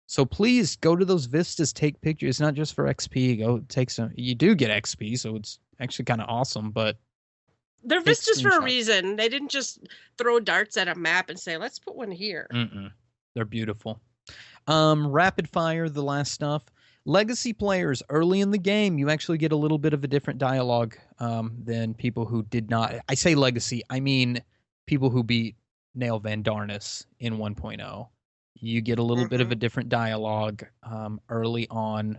So please go to those vistas, take pictures. It's not just for XP. Go take some. You do get XP, so it's actually kind of awesome. But they're vistas for a reason. They didn't just throw darts at a map and say, "Let's put one here." They're beautiful. Rapid fire, the last stuff. Legacy players early in the game, you actually get a little bit of a different dialogue than people who did not. I say legacy, I mean people who beat Nail Van Darnus in 1.0. You get a little bit of a different dialogue early on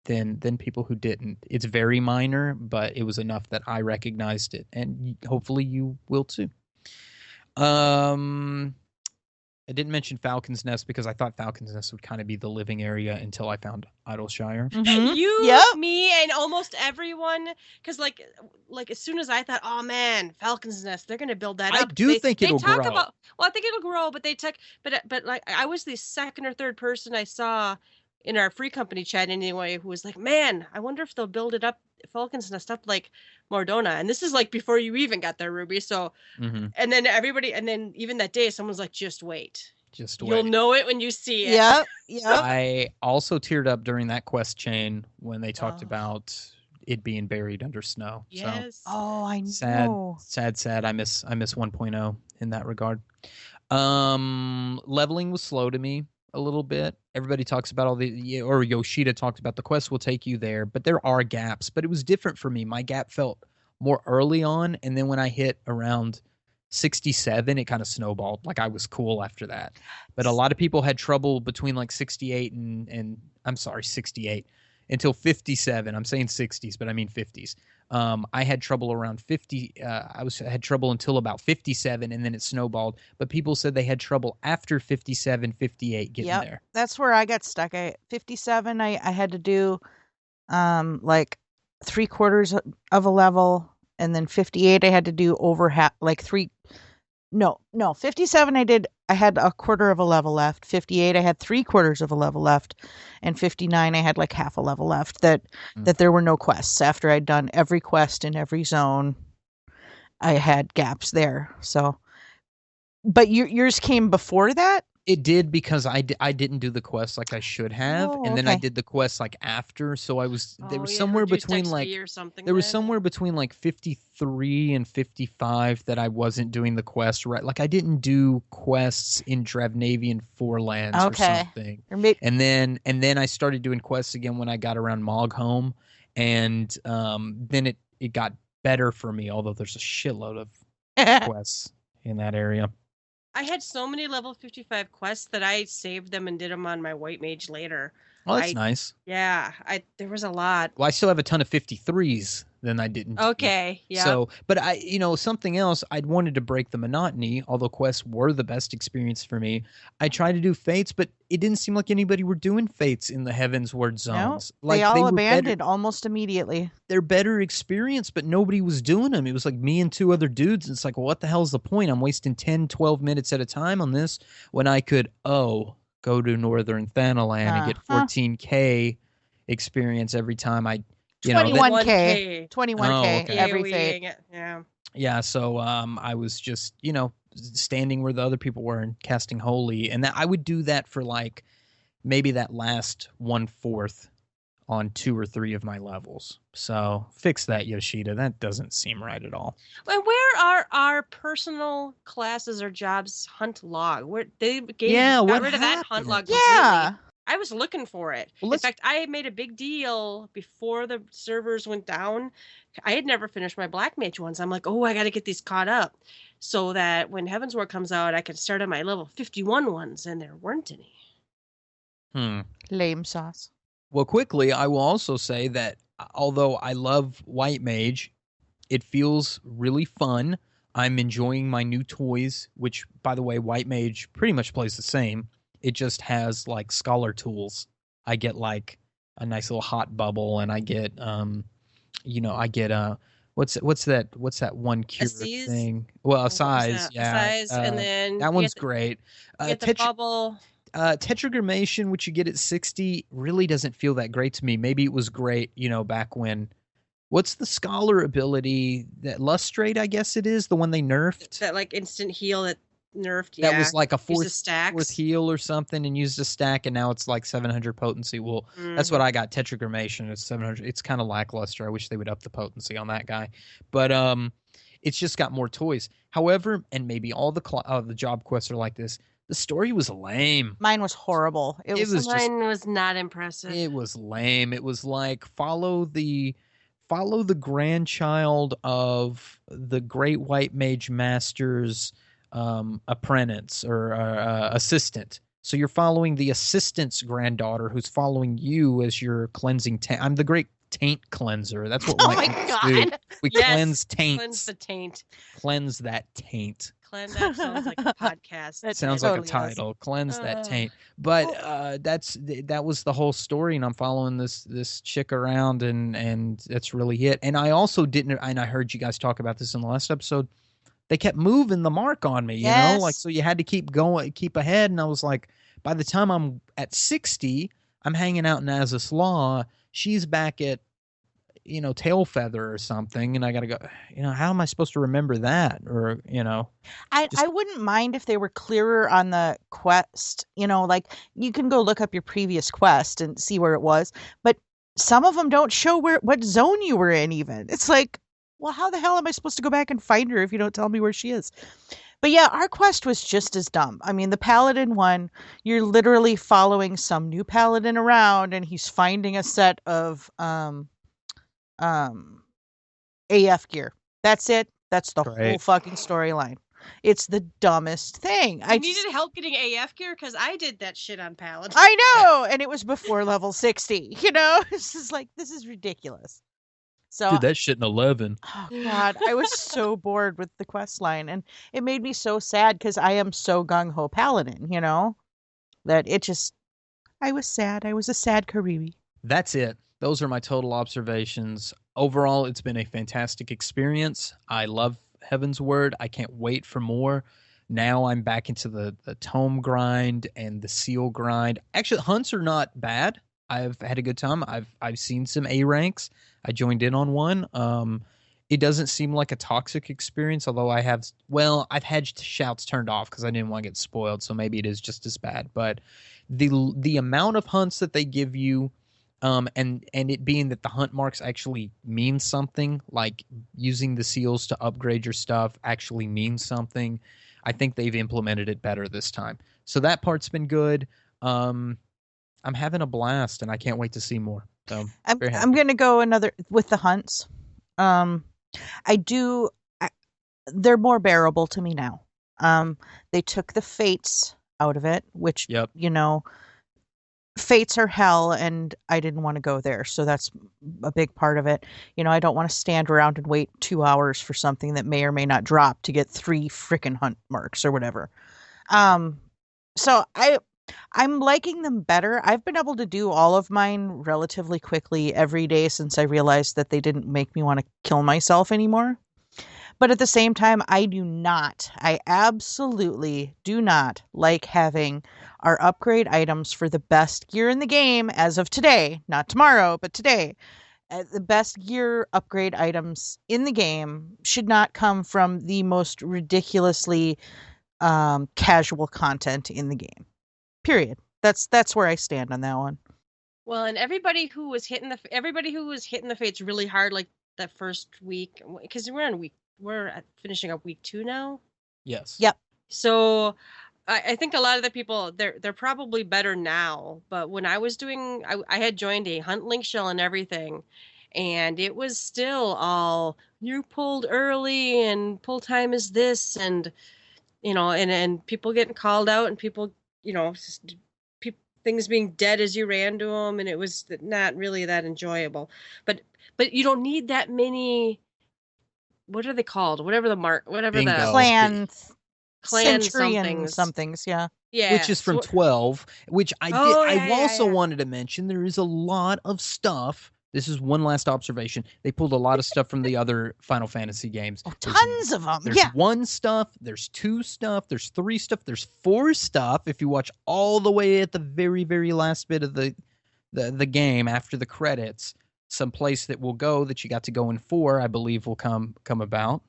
than people who didn't. It's very minor, but it was enough that I recognized it, and hopefully you will too. I didn't mention Falcon's Nest because I thought Falcon's Nest would kind of be the living area until I found Idleshire. Me, and almost everyone. Because like as soon as I thought, oh man, Falcon's Nest, they're gonna build that up. I do think it'll grow. I think it'll grow, but but like I was the second or third person I saw in our free company chat anyway who was like, man, I wonder if they'll build it up, Falcon's Nest up like Mordona. And this is like before you even got there, Ruby. So and then even that day someone's like, just wait. You'll know it when you see it. Yep. I also teared up during that quest chain when they talked about it being buried under snow. Yes. So, I know. Sad. I miss 1.0 in that regard. Leveling was slow to me a little bit. Everybody talks about or Yoshida talks about the quest will take you there, but there are gaps. But it was different for me. My gap felt more early on, and then when I hit around 67, it kind of snowballed. Like I was cool after that. But a lot of people had trouble between like 68 and I'm sorry, 68 until 57. I'm saying 60s, but I mean 50s. I had trouble around 50. Had trouble until about 57, and then it snowballed. But people said they had trouble after 57, 58 getting there. That's where I got stuck. 57, I had to do like 3/4 of a level, and then 58 I had to do over half, like 57 I had 1/4 of a level left. 58 I had 3/4 of a level left, and 59 I had like half a level left. That there were no quests after I'd done every quest in every zone. I had gaps there. So, but yours came before that? It did, because I didn't do the quest like I should have, and then I did the quest like after. So I was somewhere between like there was somewhere between like 53 and 55 that I wasn't doing the quest right. Like I didn't do quests in Dravnavian Forelands or something. And then I started doing quests again when I got around Mogholm, and then it got better for me. Although there's a shitload of quests in that area. I had so many level 55 quests that I saved them and did them on my white mage later. Oh, that's nice. Yeah, there was a lot. Well, I still have a ton of 53s than I didn't. Okay, yeah. So, but something else, I'd wanted to break the monotony, although quests were the best experience for me. I tried to do fates, but it didn't seem like anybody were doing fates in the Heavensward zones. No, they all abandoned almost immediately. They're better experience, but nobody was doing them. It was like me and 2 other dudes. It's like, well, what the hell's the point? I'm wasting 10, 12 minutes at a time on this when I could, go to Northern Thanalan and get 14K experience every time I... 21K. 21K every fate. Yeah, so I was just, standing where the other people were and casting holy, and that I would do that for like maybe that last 1/4 on 2 or 3 of my levels. So fix that, Yoshida. That doesn't seem right at all. Well, where are our personal classes or jobs hunt log? Where they got rid of that hunt log completely. Yeah. I was looking for it. In fact, I made a big deal before the servers went down. I had never finished my Black Mage ones. I'm like, I got to get these caught up so that when Heavensward comes out, I can start on my level 51 ones, and there weren't any. Lame sauce. Well, quickly, I will also say that although I love White Mage, it feels really fun. I'm enjoying my new toys, which, by the way, White Mage pretty much plays the same. It just has like scholar tools. I get like a nice little hot bubble, and I get I get what's that one A cure seize? thing? Well, a What was size, that? A yeah. size, and then That one's great. you get the bubble. Tetragrammation, which you get at 60, really doesn't feel that great to me. Maybe it was great, back when. What's the scholar ability that lustrate? I guess it is the one they nerfed. That like instant heal that nerfed. That Yeah, was like a use the fourth stacks. heal or something, and used a stack, and now it's like 700 potency. Well, that's what I got. Tetragrammation is 700. It's kind of lackluster. I wish they would up the potency on that guy, but it's just got more toys. However, and maybe all the job quests are like this. The story was lame. Mine was horrible. Mine was not impressive. It was lame. It was like follow the grandchild of the Great White Mage Master's apprentice or assistant. So you're following the assistant's granddaughter, who's following you as your cleansing taint. I'm the Great Taint Cleanser. That's what Oh my God. We cleanse taints. Cleanse the taint. Cleanse that taint. Cleanse. That sounds like a podcast. That sounds like a title. Cleanse that taint. But that was the whole story, and I'm following this chick around, and that's really it. And I also didn't, and I heard you guys talk about this in the last episode. They kept moving the mark on me, like, so you had to keep going, keep ahead. And I was like, by the time I'm at 60, I'm hanging out in Azaz Law. She's back at, Tail Feather or something. And I got to go, how am I supposed to remember that? Or, I wouldn't mind if they were clearer on the quest, like you can go look up your previous quest and see where it was, but some of them don't show what zone you were in even. It's like, well, how the hell am I supposed to go back and find her if you don't tell me where she is? But yeah, our quest was just as dumb. I mean, the paladin one, you're literally following some new paladin around, and he's finding a set of AF gear. That's it. That's the whole fucking storyline. It's the dumbest thing. I needed help getting AF gear because I did that shit on paladin. I know, and it was before level 60. This is ridiculous. So, did that shit in 11. Oh God, I was so bored with the quest line, and it made me so sad because I am so gung ho paladin, that it just, I was sad. I was a sad Kariri. That's it. Those are my total observations. Overall, it's been a fantastic experience. I love Heaven's Word. I can't wait for more. Now I'm back into the tome grind and the seal grind. Actually, hunts are not bad. I've had a good time. I've seen some A ranks. I joined in on one. It doesn't seem like a toxic experience, although I've had shouts turned off because I didn't want to get spoiled, so maybe it is just as bad. But the amount of hunts that they give you, and it being that the hunt marks actually mean something, like using the seals to upgrade your stuff actually means something. I think they've implemented it better this time. So that part's been good. I'm having a blast, and I can't wait to see more. So I'm going to go with the hunts. They're more bearable to me now. They took the fates out of it, which, fates are hell, and I didn't want to go there. So that's a big part of it. I don't want to stand around and wait 2 hours for something that may or may not drop to get 3 freaking hunt marks or whatever. So I'm liking them better. I've been able to do all of mine relatively quickly every day since I realized that they didn't make me want to kill myself anymore. But at the same time, I absolutely do not like having our upgrade items for the best gear in the game as of today, not tomorrow, but today. The best gear upgrade items in the game should not come from the most ridiculously casual content in the game. Period. That's where I stand on that one. Well, and everybody who was hitting the fates really hard, like that first week, because we're finishing up week 2 now. Yes. Yep. So I think a lot of the people they're probably better now. But when I was doing, I had joined a hunt link shell and everything, and it was still all you pulled early and pull time is this, and and people getting called out and people. Things being dead as you ran to them, and it was not really that enjoyable. But you don't need that many. What are they called? Whatever the clans. clan Centurion somethings, yeah. Yeah. Which is from 12, which I also wanted to mention. There is a lot of stuff. This is one last observation. They pulled a lot of stuff from the other Final Fantasy games. Tons of them. There's one stuff, there's two stuff, there's three stuff, there's four stuff. If you watch all the way at the very, very last bit of the game after the credits, some place that will go that you got to go in 4, I believe, will come about.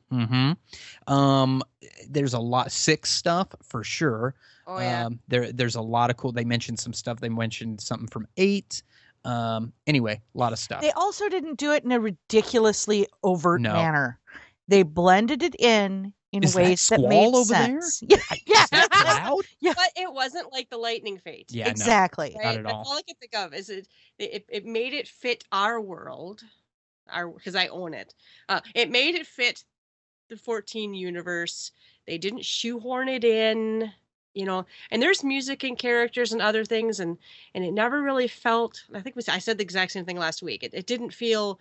There's a lot, 6 stuff for sure. Oh yeah. There's a lot of cool. They mentioned some stuff. They mentioned something from 8. Anyway, a lot of stuff. They also didn't do it in a ridiculously overt manner. They blended it in ways that made sense. There? Yeah. Is that cloud? Yeah. But it wasn't like the lightning fate. Yeah, exactly. No, not at all. That's all I can think of is it made it fit our world, because I own it. It made it fit the 14 universe. They didn't shoehorn it in. And there's music and characters and other things, and it never really felt. I think I said the exact same thing last week. It didn't feel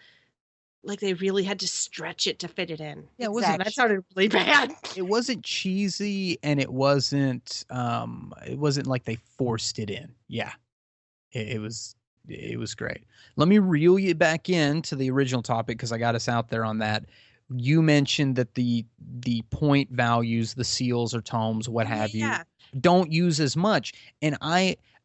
like they really had to stretch it to fit it in. Yeah, it wasn't. That sounded really bad. It wasn't cheesy, and it wasn't like they forced it in. Yeah, it was great. Let me reel you back into the original topic because I got us out there on that. You mentioned that the point values, the seals or tomes, what have you, don't use as much. And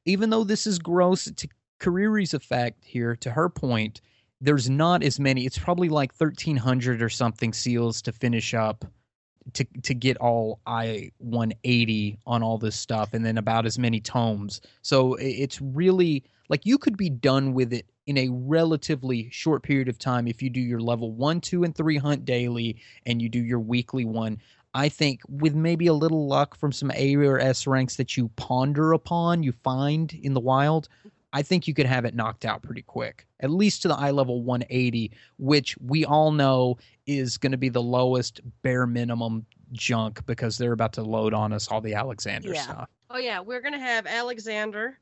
even though this is gross to Kariri's effect here, to her point, there's not as many. It's probably like 1,300 or something seals to finish up to get all I-180 on all this stuff, and then about as many tomes. So it's really like you could be done with it in a relatively short period of time if you do your level 1, 2, and 3 hunt daily and you do your weekly one. I think with maybe a little luck from some A or S ranks that you ponder upon, you find in the wild, I think you could have it knocked out pretty quick, at least to the eye level 180, which we all know is going to be the lowest bare minimum junk because they're about to load on us all the Alexander stuff. Oh yeah, we're going to have Alexander.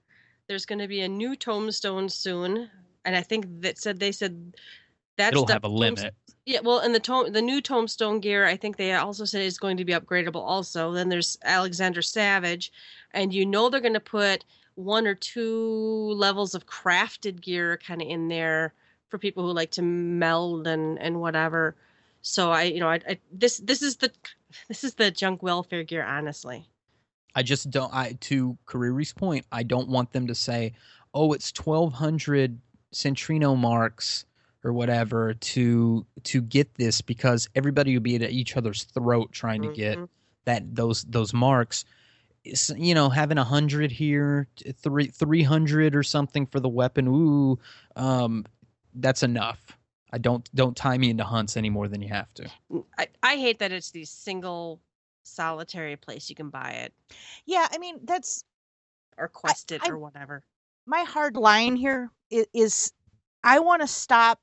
There's going to be a new tombstone soon, and I think they said that's it'll have a limit. Yeah, well, and the new tombstone gear, I think they also said is going to be upgradable also. Then there's Alexander Savage, and they're going to put 1 or 2 levels of crafted gear kind of in there for people who like to meld and whatever. So this is the junk welfare gear, honestly. I just don't. To Kariri's point, I don't want them to say, "Oh, it's 1,200 Centrino marks or whatever to get this," because everybody will be at each other's throat trying to get those marks. Having 100 here, 300 or something for the weapon. Ooh, that's enough. I don't tie me into hunts any more than you have to. I hate that it's the single solitary place you can buy it. Yeah, I mean or quest it or whatever. My hard line here is I want to stop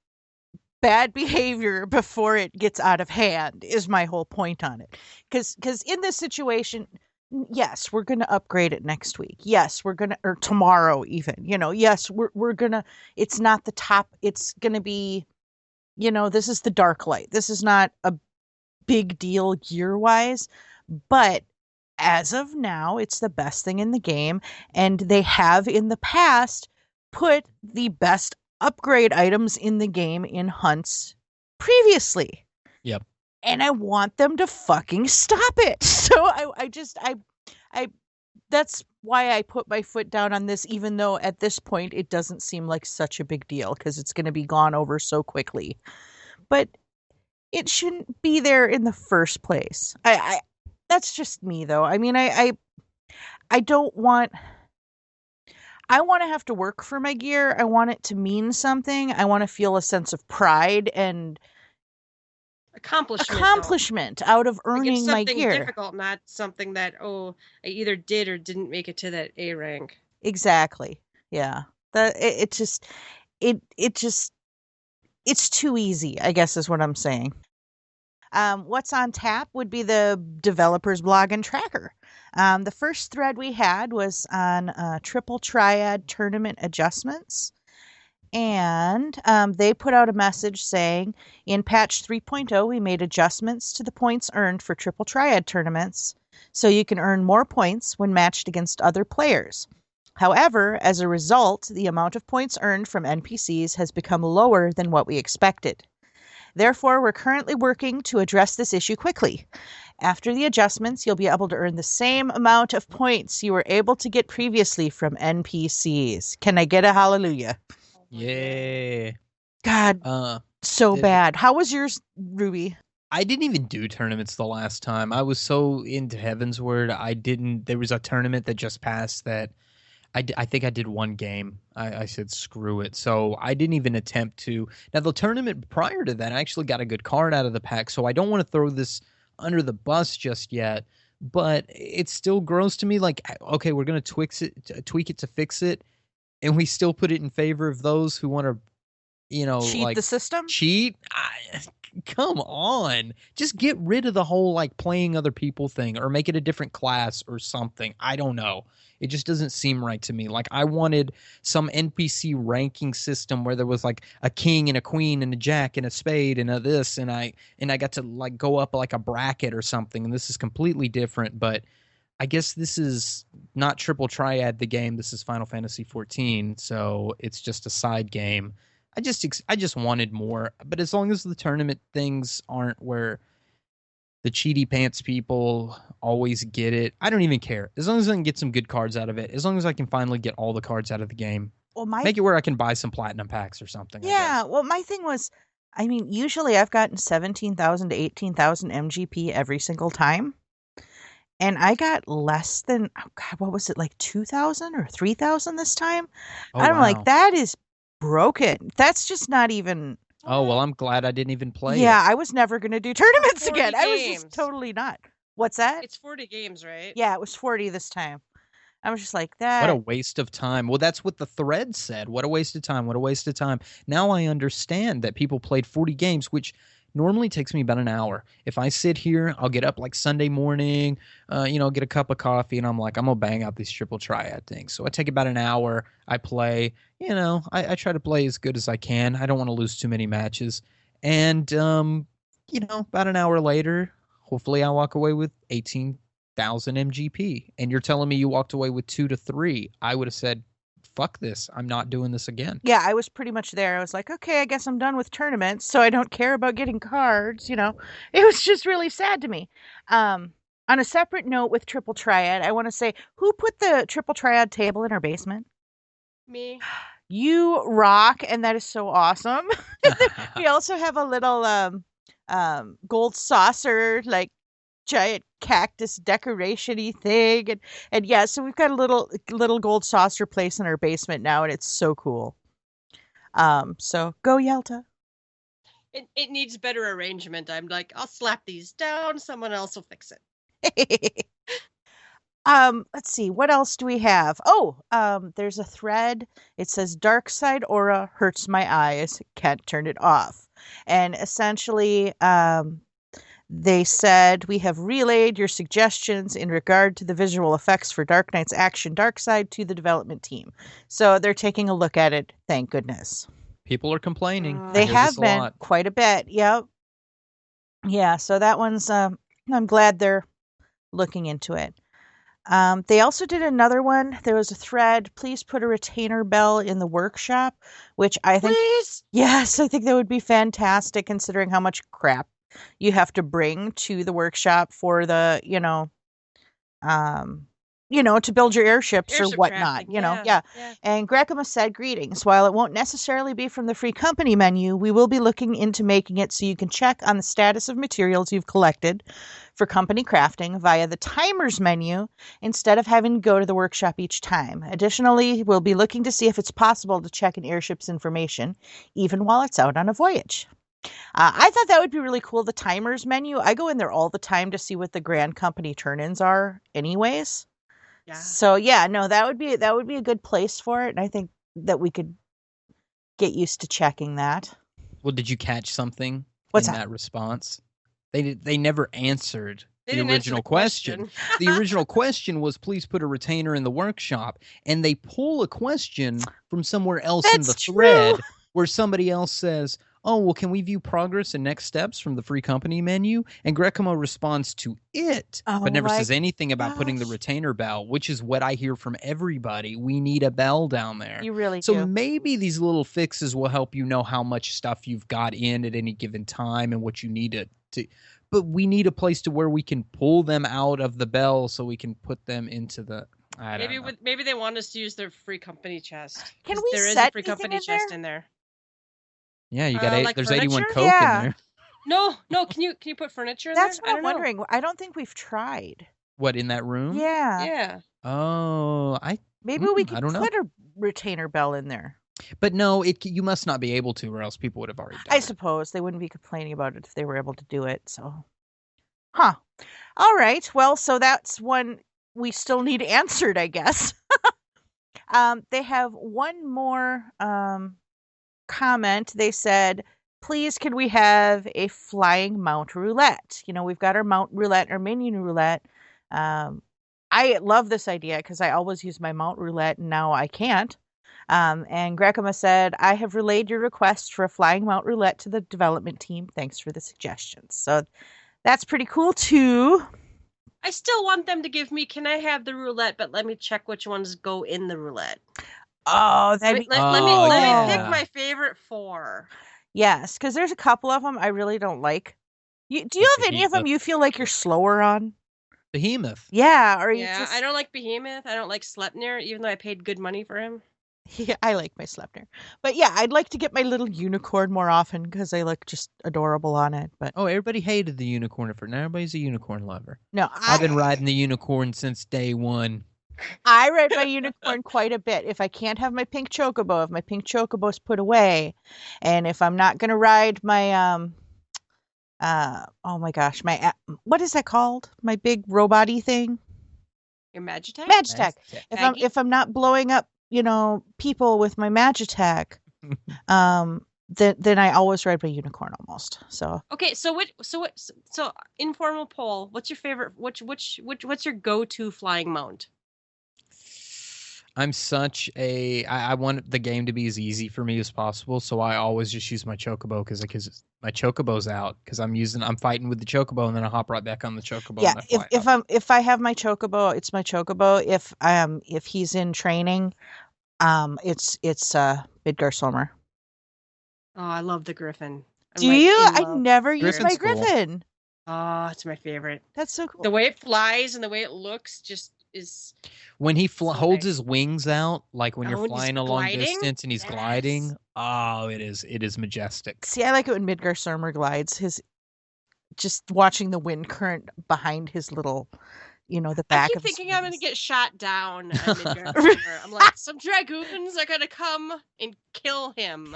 bad behavior before it gets out of hand. Is my whole point on it. Because in this situation, yes, we're going to upgrade it next week. Yes, we're going to, or tomorrow even, yes, we're going to, it's not the top. It's going to be, this is the dark light. This is not a big deal gear wise, but as of now, it's the best thing in the game. And they have in the past put the best upgrade items in the game in hunts previously. Yep. And I want them to fucking stop it. So I that's why I put my foot down on this, even though at this point it doesn't seem like such a big deal because it's going to be gone over so quickly. But it shouldn't be there in the first place. I that's just me though. I mean, I don't want. I want to have to work for my gear. I want it to mean something. I want to feel a sense of pride and accomplishment out of earning my gear. Something difficult, not something that I either did or didn't make it to that A rank. Exactly. Yeah. It's too easy, I guess is what I'm saying. What's on tap would be the developer's blog and tracker. The first thread we had was on triple triad tournament adjustments. And they put out a message saying, in patch 3.0, we made adjustments to the points earned for triple triad tournaments so you can earn more points when matched against other players. However, as a result, the amount of points earned from NPCs has become lower than what we expected. Therefore, we're currently working to address this issue quickly. After the adjustments, you'll be able to earn the same amount of points you were able to get previously from NPCs. Can I get a hallelujah? Yeah. God, so bad. How was yours, Ruby? I didn't even do tournaments the last time. I was so into Heaven's Word. There was a tournament that just passed that I think I did one game. I said, screw it. So I didn't even attempt to. Now, the tournament prior to that, I actually got a good card out of the pack. So I don't want to throw this under the bus just yet. But it still grows to me like, okay, we're going to tweak it to fix it. And we still put it in favor of those who want to, cheat the system? Cheat? Come on. Just get rid of the whole like playing other people thing or make it a different class or something. I don't know. It just doesn't seem right to me. Like I wanted some NPC ranking system where there was like a king and a queen and a jack and a spade and a this and I got to like go up like a bracket or something, and this is completely different. But I guess this is not Triple Triad the game. This is Final Fantasy XIV, so it's just a side game. I just wanted more, but as long as the tournament things aren't where the cheaty pants people always get it, I don't even care. As long as I can get some good cards out of it, as long as I can finally get all the cards out of the game, make it where I can buy some platinum packs or something. Yeah, well, my thing was, I mean, usually I've gotten 17,000 to 18,000 MGP every single time. And I got less than, oh God, what was it, like 2,000 or 3,000 this time? Oh, I'm wow. like, that is broken. That's just not even. Oh, well, I'm glad I didn't even play Yeah, it. I was never going to do tournaments 40 again. I was games. just totally not. What's that? It's 40 games, right? Yeah, it was 40 this time. I was just like, that. What a waste of time. Well, that's what the thread said. What a waste of time. What a waste of time. Now I understand that people played 40 games, which normally takes me about an hour. If I sit here, I'll get up like Sunday morning, get a cup of coffee, and I'm like, I'm going to bang out these Triple Triad things. So I take about an hour. I play, I try to play as good as I can. I don't want to lose too many matches. And, about an hour later, hopefully I walk away with 18,000 MGP. And you're telling me you walked away with 2 to 3. I would have said, fuck this. I'm not doing this again. Yeah, I was pretty much there. I was like, okay, I guess I'm done with tournaments, so I don't care about getting cards, It was just really sad to me. On a separate note with Triple Triad, I want to say, who put the Triple Triad table in our basement? Me. You rock, and that is so awesome. We also have a little gold saucer, like giant cactus decoration-y thing, and yeah, so we've got a little gold saucer place in our basement now, and it's so cool. So go Yelta. It needs better arrangement. I'm like, I'll slap these down, someone else will fix it. Let's see, what else do we have? There's a thread. It says dark side aura hurts my eyes, can't turn it off. And essentially, they said, we have relayed your suggestions in regard to the visual effects for Dark Knight's Action Dark Side to the development team. So they're taking a look at it, thank goodness. People are complaining. They have been quite a bit, yep. Yeah, so that one's, I'm glad they're looking into it. They also did another one. There was a thread, please put a retainer bell in the workshop, which I think, Please? Yes, I think that would be fantastic considering how much crap you have to bring to the workshop for the, to build your airships or whatnot, yeah. And Grekima said, greetings. While it won't necessarily be from the free company menu, we will be looking into making it so you can check on the status of materials you've collected for company crafting via the timers menu instead of having to go to the workshop each time. Additionally, we'll be looking to see if it's possible to check an airship's information even while it's out on a voyage. I thought that would be really cool, the timers menu. I go in there all the time to see what the Grand Company turn-ins are anyways. Yeah. So yeah, no, that would be a good place for it, and I think that we could get used to checking that. Well, did you catch something in that response? They never answered the original question. The original question was, please put a retainer in the workshop, and they pull a question from somewhere else in the thread where somebody else says, oh, well, can we view progress and next steps from the free company menu? And Grecomo responds to it, Oh but never my says anything about putting the gosh. retainer bell, which is what I hear from everybody. We need a bell down there. You really So do. maybe these little fixes will help you know how much stuff you've got in at any given time and what you need to. But we need a place to where we can pull them out of the bell so we can put them into the. I don't know. Maybe they want us to use their free company chest. Can 'Cause we there is set a free anything company in chest there? in there. Yeah, you got like there's 81 furniture? Coke Yeah. in there. No. Can you put furniture in That's there? what I I'm don't know. wondering. I don't think we've tried. What, in that room? Yeah. Yeah. Oh, Maybe we I could don't know. put a retainer bell in there. But no, you must not be able to, or else people would have already done I it. suppose they wouldn't be complaining about it if they were able to do it. So, huh. All right. Well, so that's one we still need answered, I guess. They have one more comment. They said, please, can we have a flying mount roulette? You know, we've got our mount roulette, our minion roulette. I love this idea because I always use my mount roulette and now I can't. And Grekema said, I have relayed your request for a flying mount roulette to the development team. Thanks for the suggestions. So that's pretty cool too. I still want them to give me, can I have the roulette, but let me check which ones go in the roulette. Oh, that'd be Let me pick my favorite 4. Yes, because there's a couple of them I really don't like. Do you have any of them you feel like you're slower on? Behemoth. Yeah, or you Yeah, just... I don't like Behemoth. I don't like Sleipnir, even though I paid good money for him. Yeah, I like my Sleipnir. But yeah, I'd like to get my little unicorn more often because they look just adorable on it. But oh, everybody hated the unicorn at first. Now everybody's a unicorn lover. No, I've been riding the unicorn since day one. I ride my unicorn quite a bit. If I can't have my pink chocobo, if my pink chocobo's put away, and if I'm not gonna ride my oh my gosh, my what is that called? My big robot-y thing? Your Magitech? Magitech. If I'm not blowing up, people with my Magitech, then I always ride my unicorn almost. So okay, so informal poll. What's your favorite? What's your go-to flying mount? I'm such a I want the game to be as easy for me as possible, so I always just use my chocobo because my chocobo's out because I'm fighting with the chocobo and then I hop right back on the chocobo. Yeah, if I have my chocobo, it's my chocobo. If he's in training, it's Midgar Sommer. Oh, I love the Griffin. Do you? I never use my Griffin. Oh, it's my favorite. That's so cool. The way it flies and the way it looks just is. When he holds his wings out, like when you're flying a long gliding? distance and he's gliding, oh, it is majestic. See, I like it when Midgar Sommer glides. Just watching the wind current behind his little, the back. I keep thinking I'm going to get shot down at Midgar Sommer. I'm like, some dragoons are going to come and kill him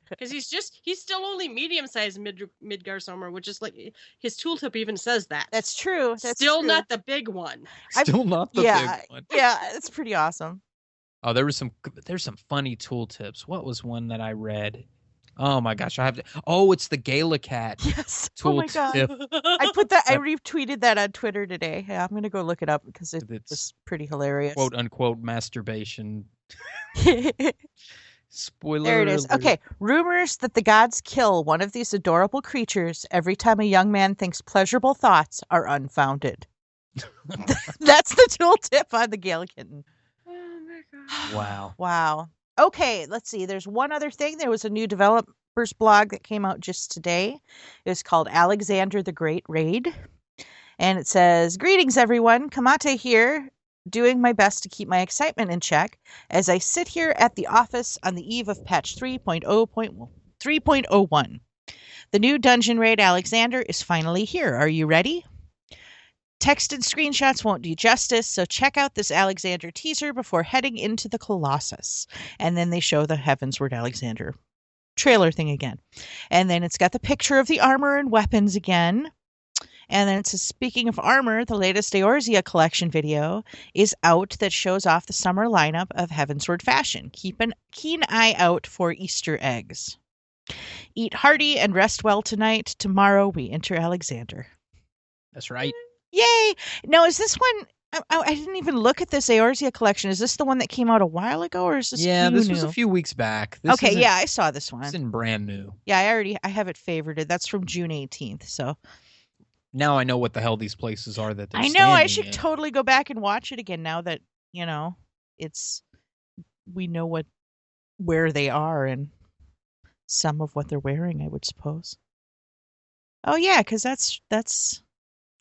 because he's still only medium-sized Midgar Sommer, which is like his tooltip even says that. That's true. That's still true. Not the big one. Still not the big one. Yeah, it's pretty awesome. Oh, there's some funny tooltips. What was one that I read? Oh my gosh, I have to. Oh, it's the Galacat. Yes. Tool oh my god. tip. I retweeted that on Twitter today. Yeah, I'm gonna go look it up because it's pretty hilarious. "Quote unquote" masturbation. Spoiler. There it is. alert. Okay, rumors that the gods kill one of these adorable creatures every time a young man thinks pleasurable thoughts are unfounded. That's the tooltip on the Galakitten. Oh my god. Wow. Wow. Okay, let's see. There's one other thing. There was a new developers blog that came out just today. It was called Alexander the Great Raid. And it says, greetings, everyone. Kamate here, doing my best to keep my excitement in check as I sit here at the office on the eve of patch 3.01. The new dungeon raid Alexander is finally here. Are you ready? Text and screenshots won't do justice, so check out this Alexander teaser before heading into the Colossus. And then they show the Heavensward Alexander trailer thing again. And then it's got the picture of the armor and weapons again. And then it says, speaking of armor, the latest Eorzea collection video is out that shows off the summer lineup of Heavensward fashion. Keep a keen eye out for Easter eggs. Eat hearty and rest well tonight. Tomorrow we enter Alexander. That's right. Yay! Now, is this one I didn't even look at this Eorzea collection. Is this the one that came out a while ago, or is this this new? was a few weeks back. This Okay, yeah, I saw this one. It's in brand new. Yeah, I have it favorited. That's from June 18th. So now I know what the hell these places are that they're I know I should in. totally go back and watch it again now that, we know where they are and some of what they're wearing, I would suppose. Oh yeah, because that's it's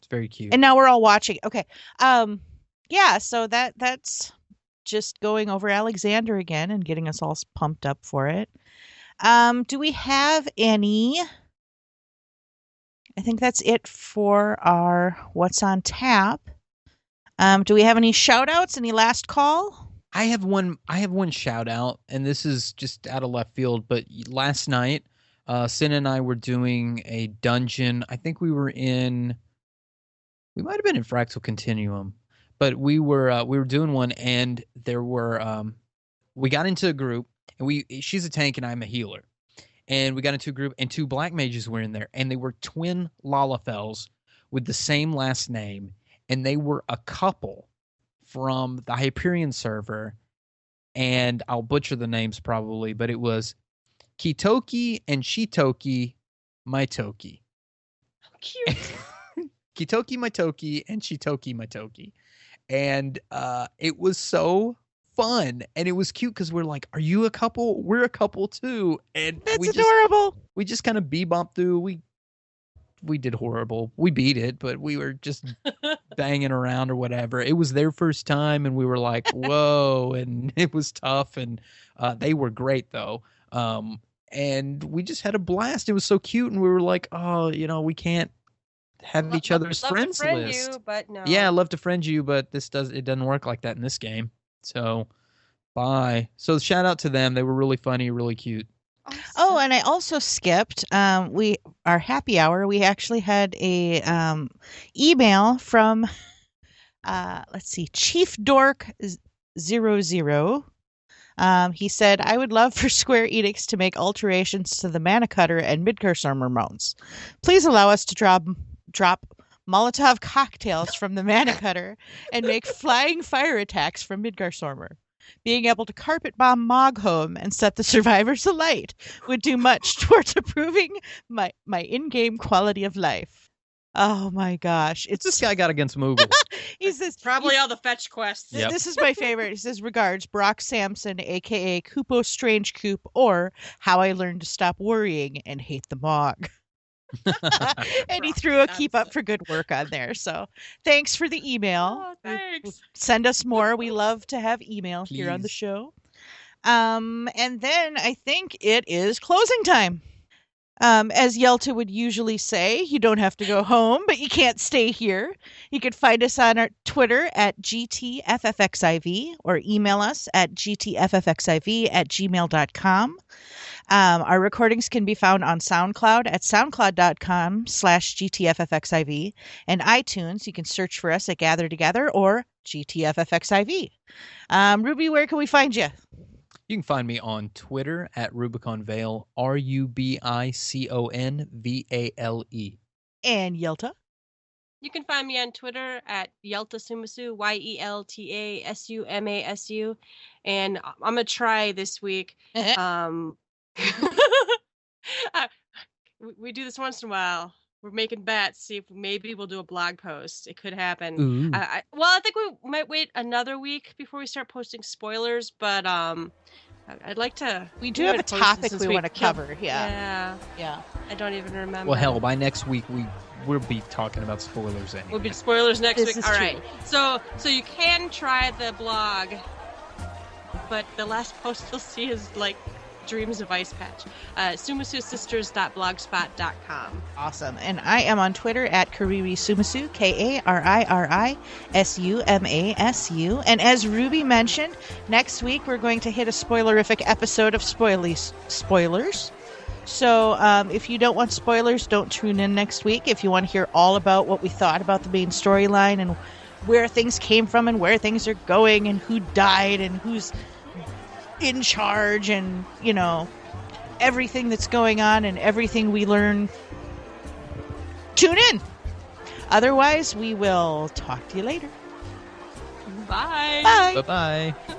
very cute. And now we're all watching. Okay. Yeah, so that's just going over Alexander again and getting us all pumped up for it. Do we have any? I think that's it for our What's on Tap. Do we have any shout outs? Any last call? I have one shout out, and this is just out of left field, but last night, Sin and I were doing a dungeon. I think we might have been in Fractal Continuum, but we were doing one, and there were we got into a group, and she's a tank and I'm a healer, and we got into a group, and two black mages were in there, and they were twin Lalafels with the same last name, and they were a couple from the Hyperion server, and I'll butcher the names probably, but it was Kitoki and Shitoki Maitoki. Cute. Kitoki Maitoki and Shitoki Maitoki. And it was so fun, and it was cute because we're like, are you a couple? We're a couple too. And that's adorable. We just kind of bebopped through. We did horrible. We beat it, but we were just banging around or whatever. It was their first time, and we were like, whoa, and it was tough, and they were great though. And we just had a blast. It was so cute, and we were like, oh, we can't have each other's friends list. You, but no. Yeah, I love to friend you, but it doesn't work like that in this game. So bye. So shout out to them. They were really funny, really cute. Awesome. Oh, and I also skipped our happy hour. We actually had a email from let's see, Chief Dork 00. He said, I would love for Square Enix to make alterations to the Mana Cutter and Midgard armor mounts. Please allow us to drop Molotov cocktails from the Mana Cutter and make flying fire attacks from Midgardsormr. Being able to carpet bomb Mogholm and set the survivors alight would do much towards improving my in-game quality of life. Oh my gosh. It's this guy got against Moogle. He says probably all the fetch quests. Yep. This is my favorite. He says, regards, Brock Sampson, aka Koopo Strange Coop, or How I Learned to Stop Worrying and Hate the Mog. And he threw a keep up for good work on there. So thanks for the email. Oh, thanks. Send us more. We love to have email here on the show. And then I think it is closing time. As Yelta would usually say, you don't have to go home, but you can't stay here. You can find us on our Twitter at GTFFXIV or email us at gtffxiv@gmail.com. Our recordings can be found on SoundCloud at soundcloud.com/GTFFXIV, and iTunes. You can search for us at Gather Together or GTFFXIV. Ruby, where can we find you? You can find me on Twitter at Rubicon Vale, RUBICONVALE. And Yelta? You can find me on Twitter at Yelta Sumasu, YELTASUMASU. And I'm going to try this week. We do this once in a while. We're making bets. See if maybe we'll do a blog post. It could happen. I think we might wait another week before we start posting spoilers. But I'd like to. We do have a topic we want to cover. Yeah. I don't even remember. Well, hell, by next week we'll be talking about spoilers anyway. We'll be spoilers next week. All right. True. So you can try the blog, but the last post you'll see is like Dreams of Ice Patch. SumaSuSisters.blogspot.com. Awesome. And I am on Twitter at Kariri Sumasu, KARIRISUMASU. And as Ruby mentioned, next week we're going to hit a spoilerific episode of Spoilers. So if you don't want spoilers, don't tune in next week. If you want to hear all about what we thought about the main storyline and where things came from and where things are going and who died and who's in charge and, everything that's going on and everything we learn, tune in. Otherwise, we will talk to you later. Bye. Bye. Bye-bye.